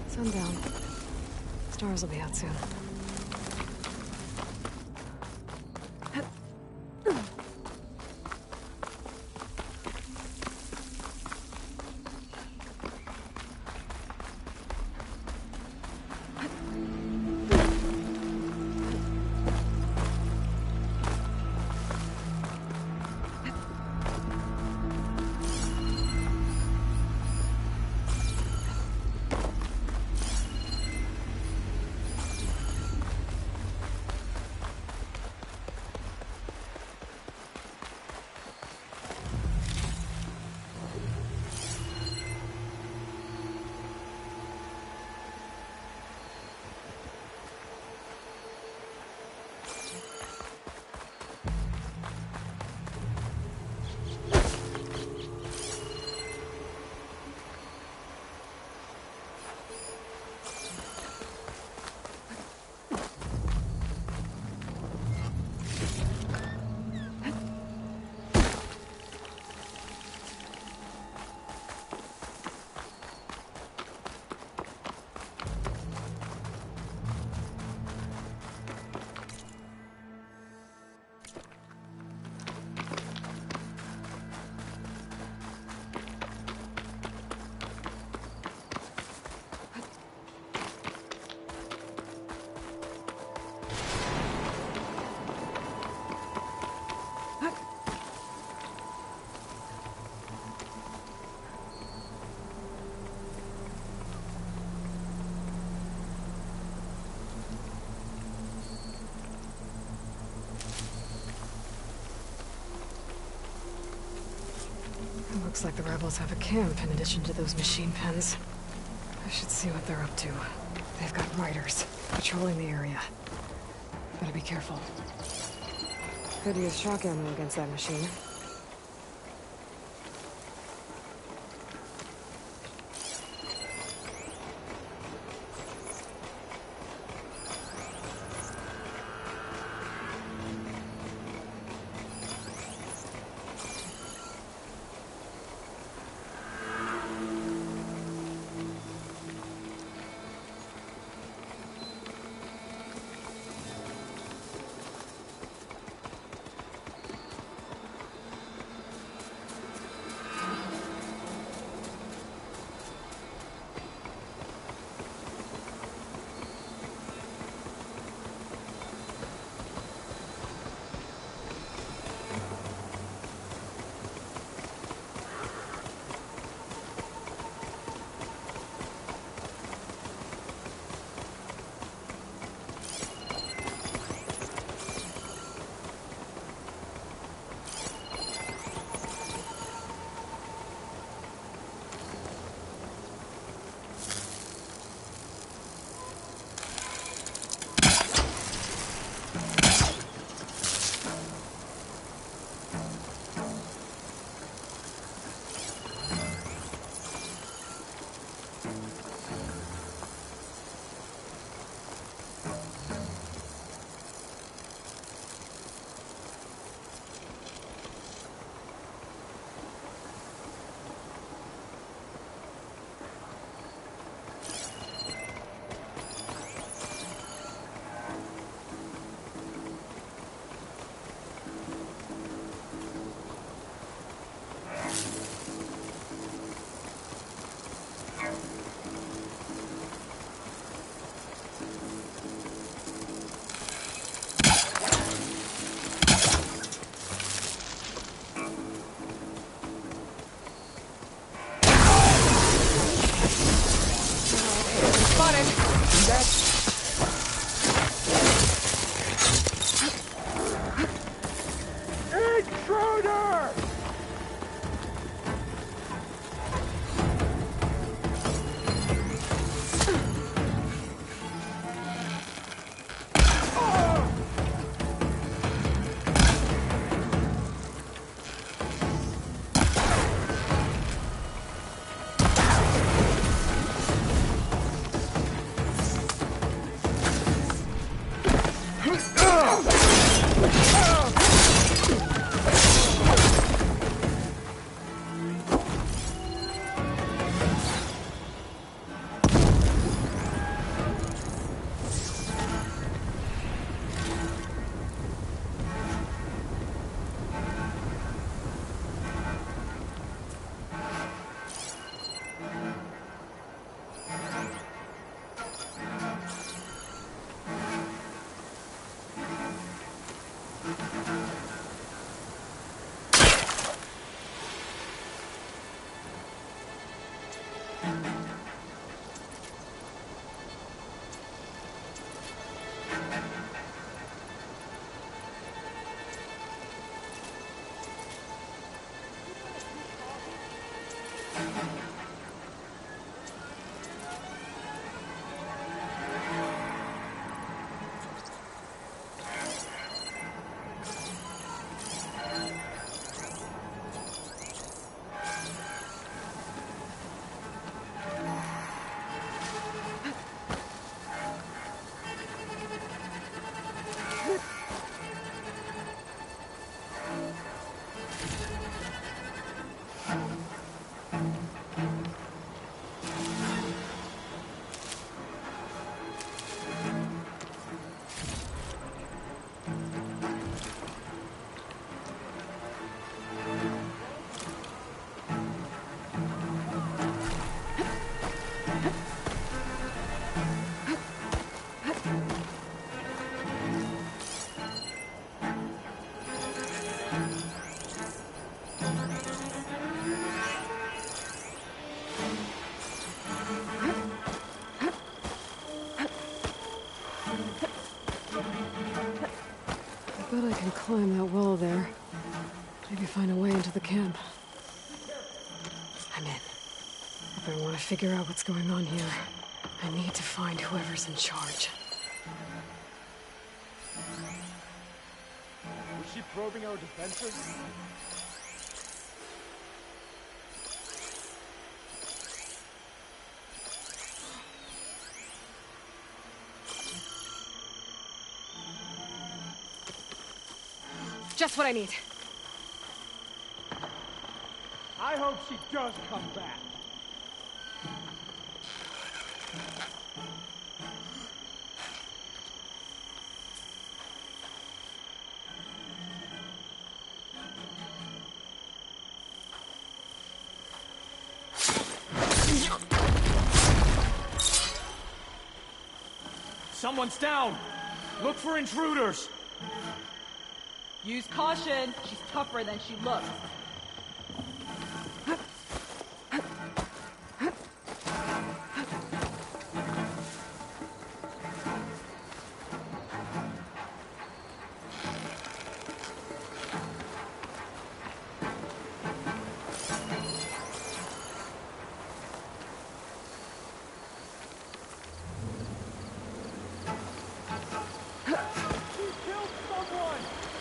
Sundown. Stars will be out soon. Looks like the rebels have a camp in addition to those machine pens. I should see what they're up to. They've got riders patrolling the area. Better be careful. Could use shock ammo against that machine. Bet I can climb that wall there. Maybe find a way into the camp. I'm in. If I want to figure out what's going on here, I need to find whoever's in charge. Was she probing our defenses? Just what I need. I hope she does come back. Someone's down! Look for intruders! Use caution. She's tougher than she looks.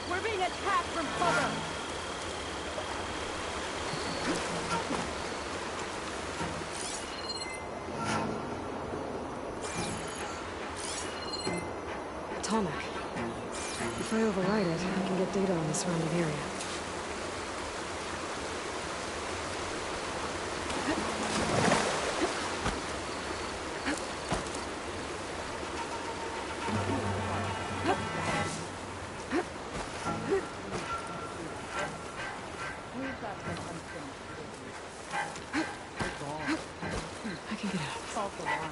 We're being attacked from cover! Atomic. If I override it, I can get data on the surrounding area. I can get out. False alarm.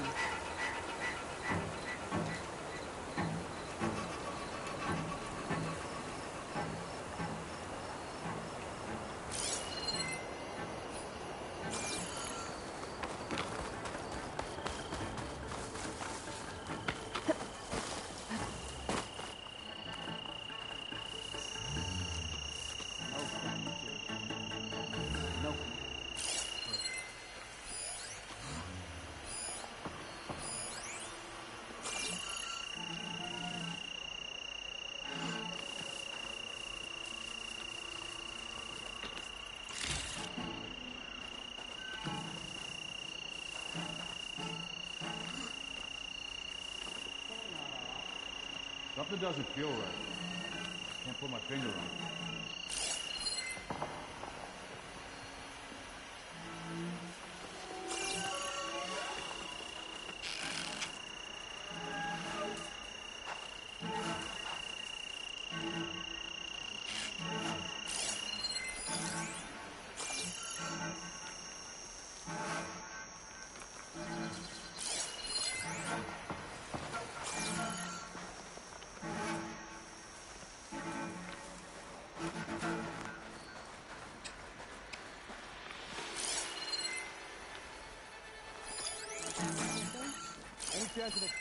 Something doesn't feel right. Can't put my finger on it. Any chance of a play?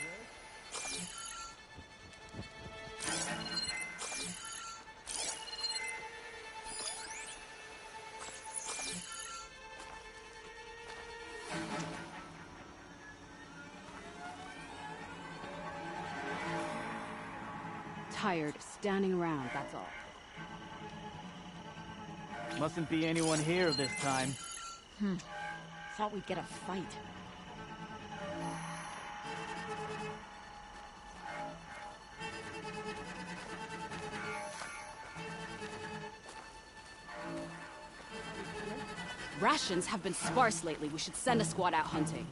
Tired of standing around, that's all. Mustn't be anyone here this time. Thought we'd get a fight. Rations have been sparse lately. We should send a squad out hunting.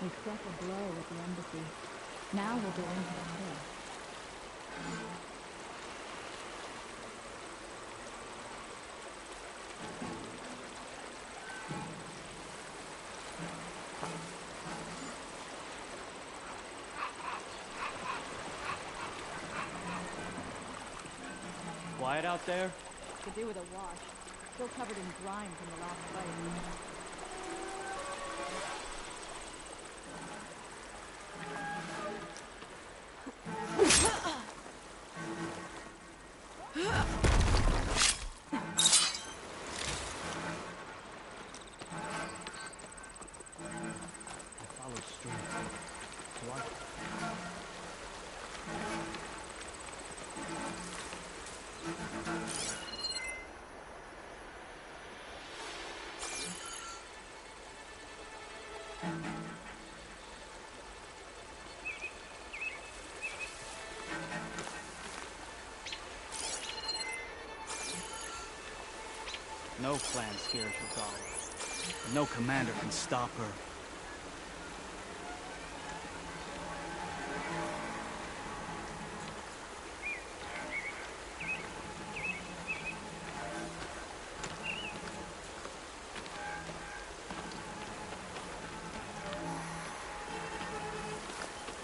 We struck a blow with the embassy. Now we'll go into the middle. Quiet out there? Could do with a wash. Still covered in grime from the last fight. Follow straight. What? No plan scares Regala. No commander can stop her.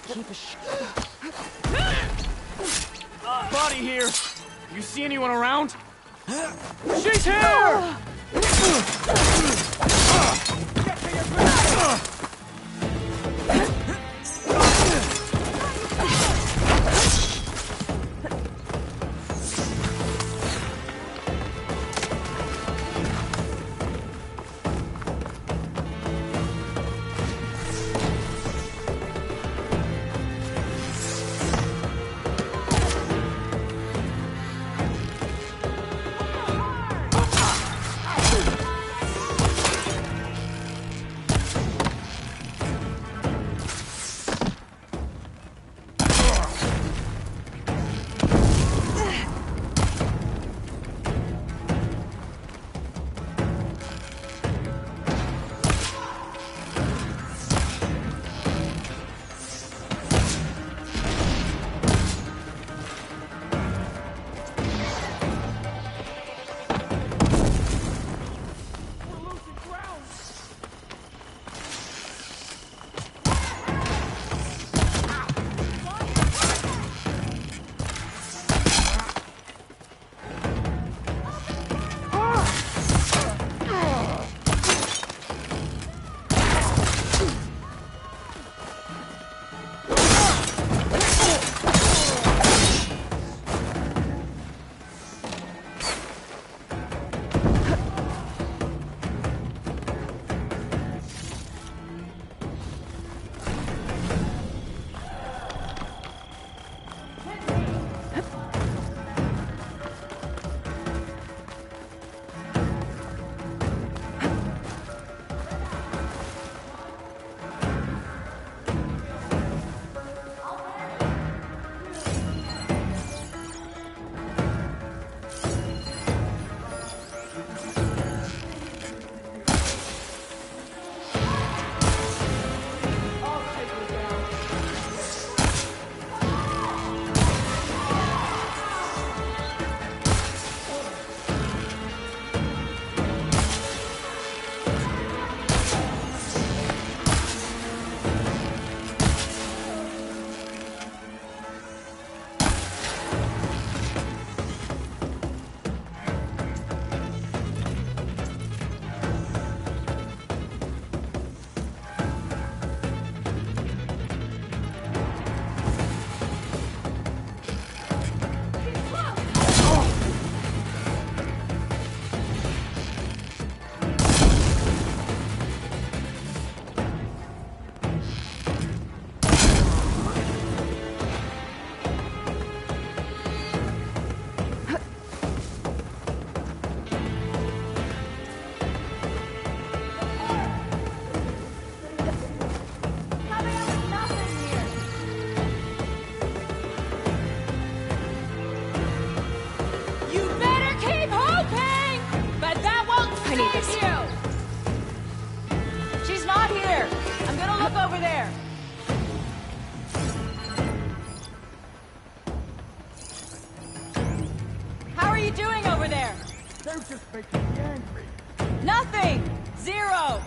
Keep a body here! You see anyone around? She's here! They're just making me angry. Nothing! Zero!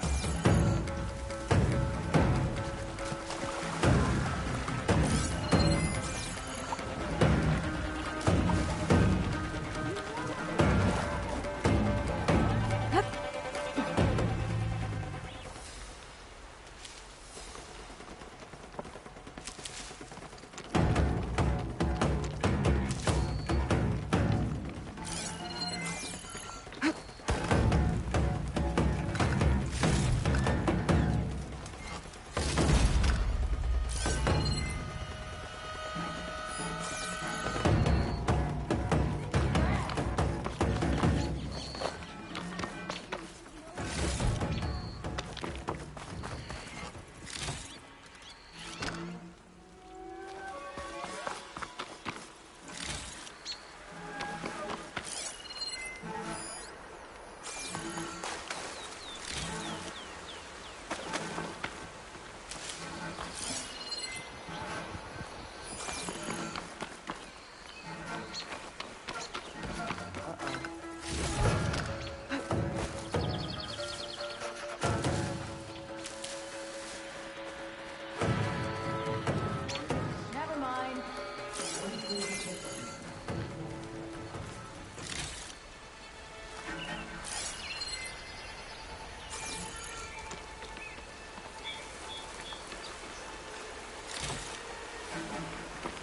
Never mind.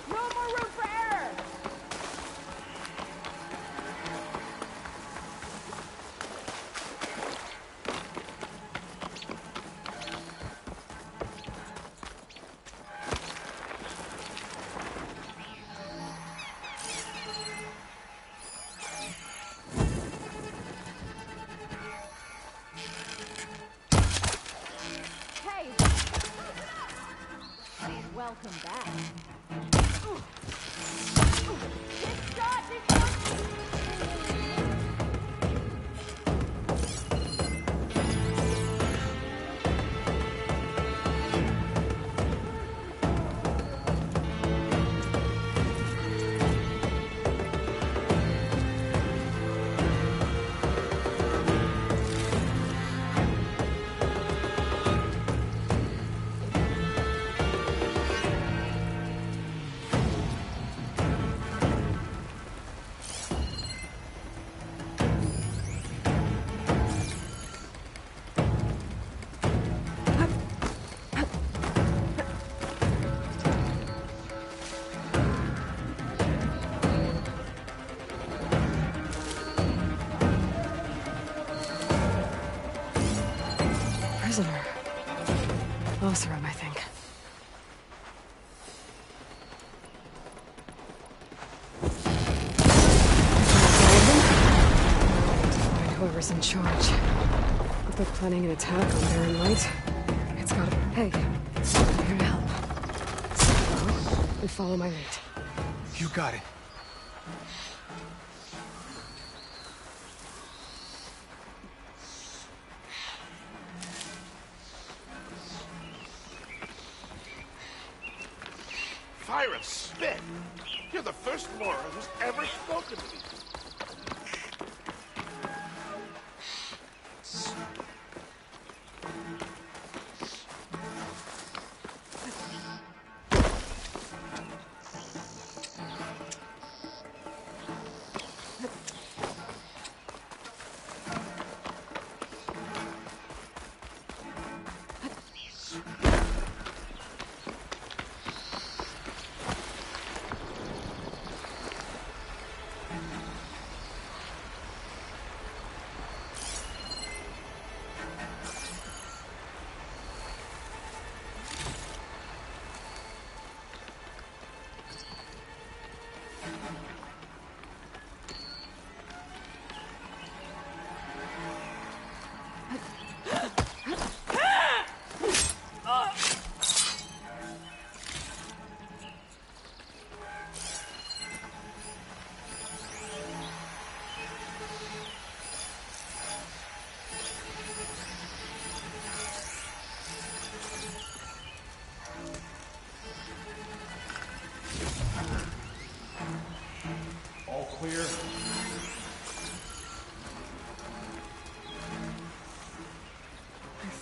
No more room for error! Hey! Welcome back. Big shot! Big shot! Prisoner. Lothram, I think. Find whoever's in charge. If they're planning an attack on Barren Light, it's gotta... Hey, I'm here to help. Follow and follow my lead. You got it. Fire and spit! You're the first Mora who's ever spoken to me. All clear.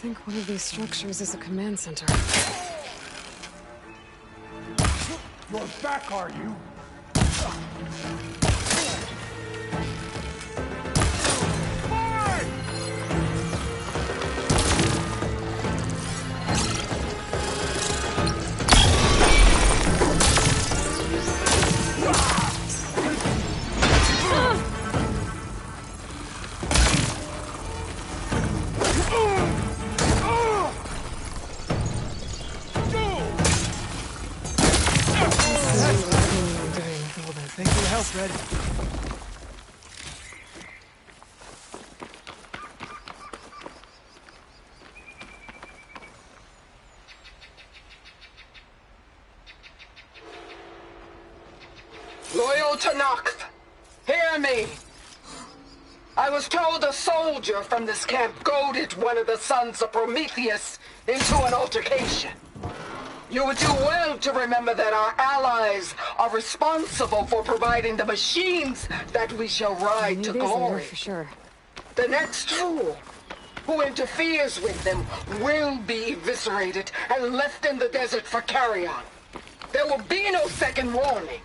think one of these structures is a command center. You're back, are you? Thanks for the help, Red. Loyal Tanakh, hear me. I was told a soldier from this camp goaded one of the sons of Prometheus into an altercation. You would do well to remember that our allies are responsible for providing the machines that we shall ride to glory. For sure. The next fool who interferes with them will be eviscerated and left in the desert for carrion. There will be no second warning.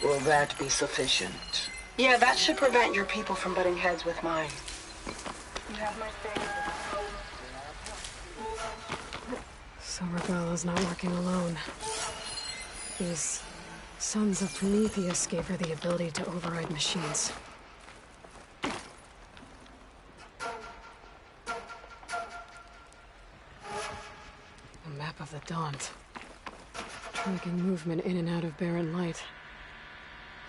Will that be sufficient? Yeah, that should prevent your people from butting heads with mine. You have my favor. So Regala's not working alone. These sons of Prometheus gave her the ability to override machines. A map of the Daunt. Tracking movement in and out of barren light.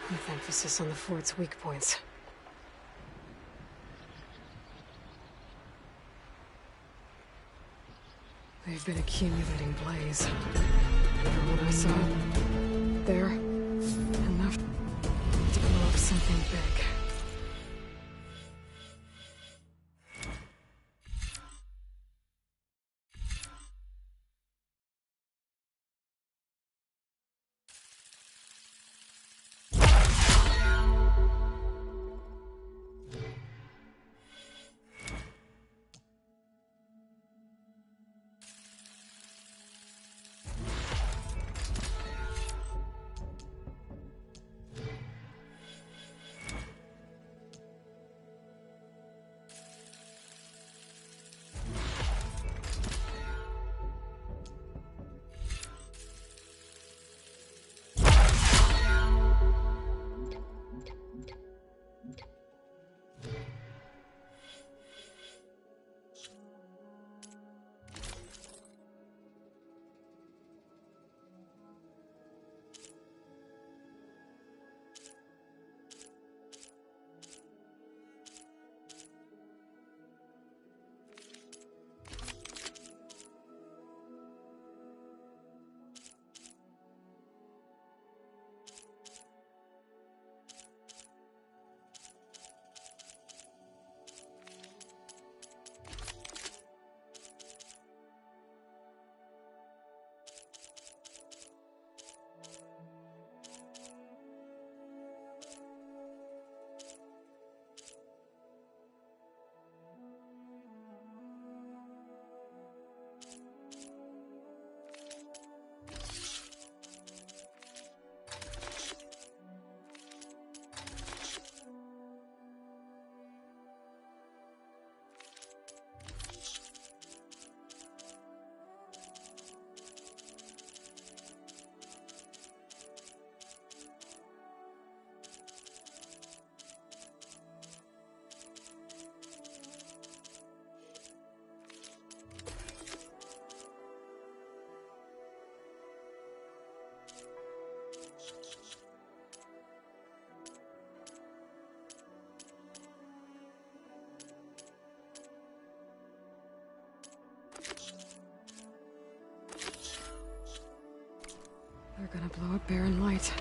With emphasis on the fort's weak points. They've been accumulating blaze. From what I saw, they're enough to blow up something big. They're gonna blow up barren light.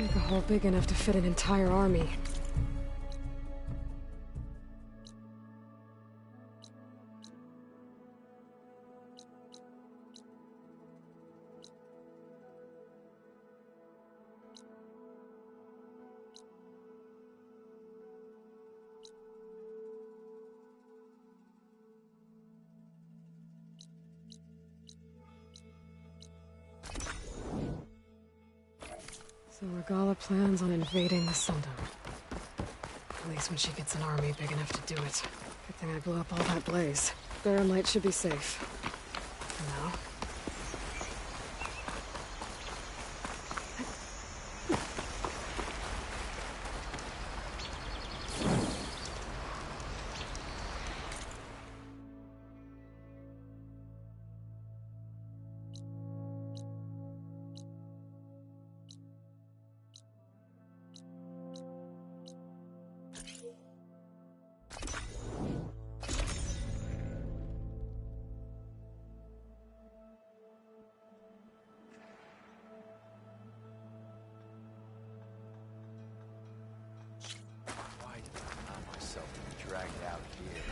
Make a hole big enough to fit an entire army. Regala plans on invading the Sundom. At least when she gets an army big enough to do it. Good thing I blew up all that blaze. Barren Light should be safe. For now. Dragged out here.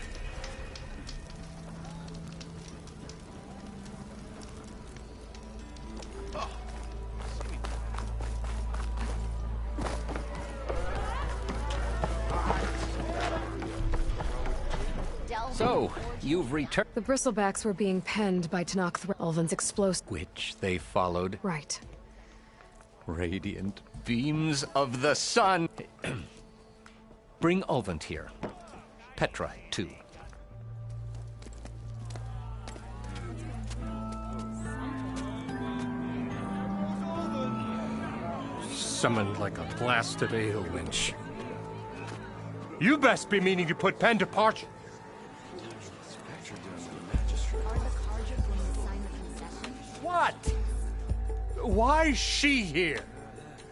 So, you've returned. The Bristlebacks were being penned by Tanakh Ulvin's explosive. Which they followed. Right. Radiant beams of the sun. Bring Ulvund here. Petra, too. Summoned like a blasted ale winch. You best be meaning to put pen to parchment. What? Why is she here?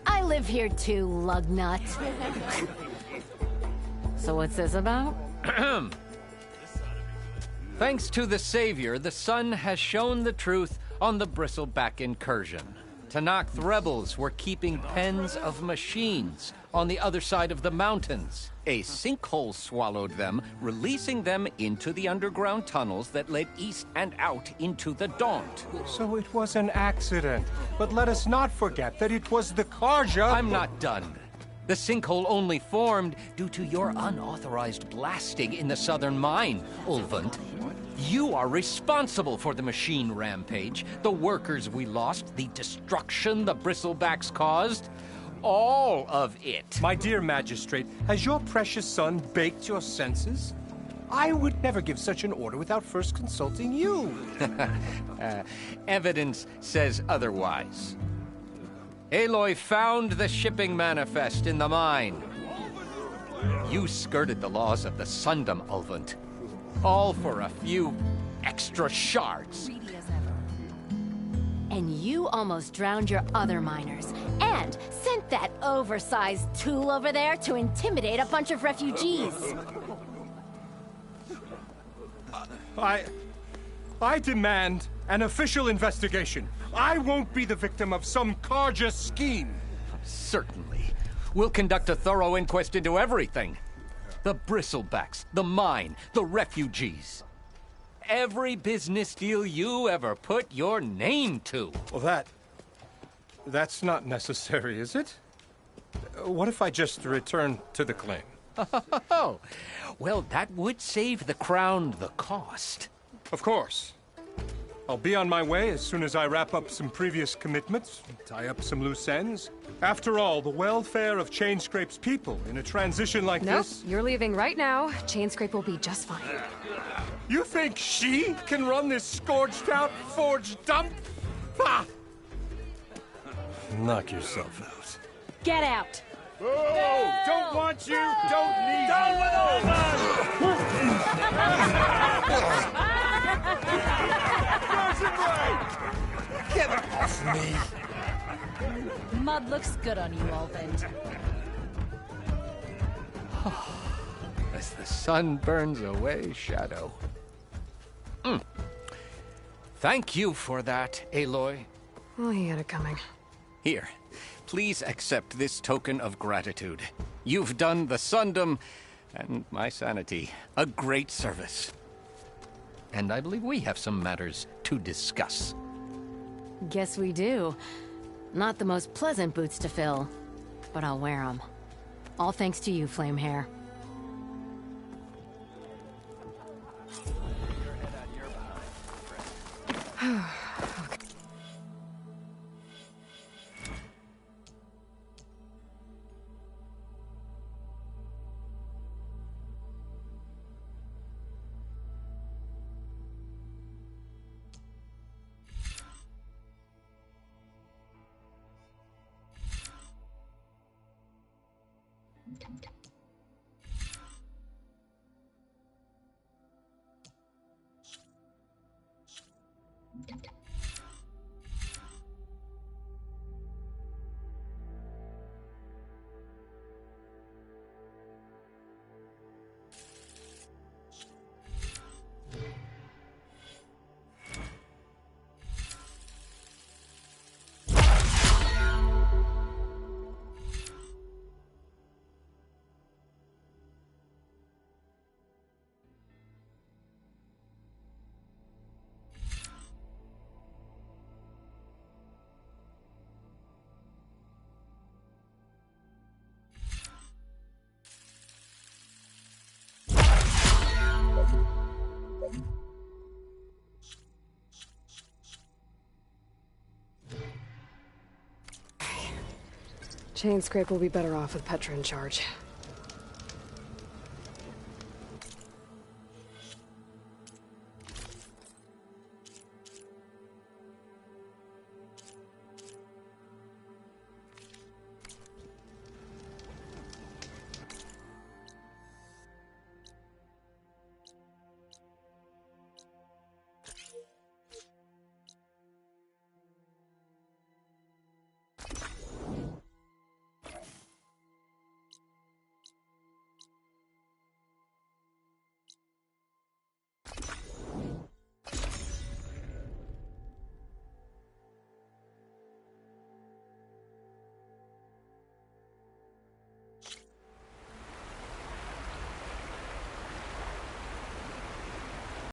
I live here too, lugnut. So what's this about? Thanks to the Savior, the sun has shown the truth on the Bristleback incursion. Tanakh rebels were keeping pens of machines on the other side of the mountains. A sinkhole swallowed them, releasing them into the underground tunnels that led east and out into the Daunt. So it was an accident. But let us not forget that it was the Carja. I'm not done. The sinkhole only formed due to your unauthorized blasting in the southern mine, Ulvund. You are responsible for the machine rampage, the workers we lost, the destruction the Bristlebacks caused. All of it. My dear magistrate, has your precious son baked your senses? I would never give such an order without first consulting you. Evidence says otherwise. Aloy found the shipping manifest in the mine. You skirted the laws of the Sundom, Ulvund. All for a few extra shards. And you almost drowned your other miners, and sent that oversized tool over there to intimidate a bunch of refugees. I demand an official investigation. I won't be the victim of some Carja scheme. Certainly. We'll conduct a thorough inquest into everything. The Bristlebacks, the mine, the refugees. Every business deal you ever put your name to. Well, that's not necessary, is it? What if I just return to the claim? Oh, well, that would save the Crown the cost. Of course. I'll be on my way as soon as I wrap up some previous commitments, tie up some loose ends. After all, the welfare of Chainscrape's people in a transition like this... Nope, you're leaving right now. Chainscrape will be just fine. You think she can run this scorched-out forged dump? Ha! Knock yourself out. Get out! Oh, don't want you, don't need Down you. with Get off me! Mud looks good on you, Ulvund. As the sun burns away shadow. Thank you for that, Aloy. Well, he had it coming. Here, please accept this token of gratitude. You've done the Sundom and my sanity a great service. And I believe we have some matters to discuss. Guess we do. Not the most pleasant boots to fill, but I'll wear them. All thanks to you, Flamehair. Chainscrape will be better off with Petra in charge.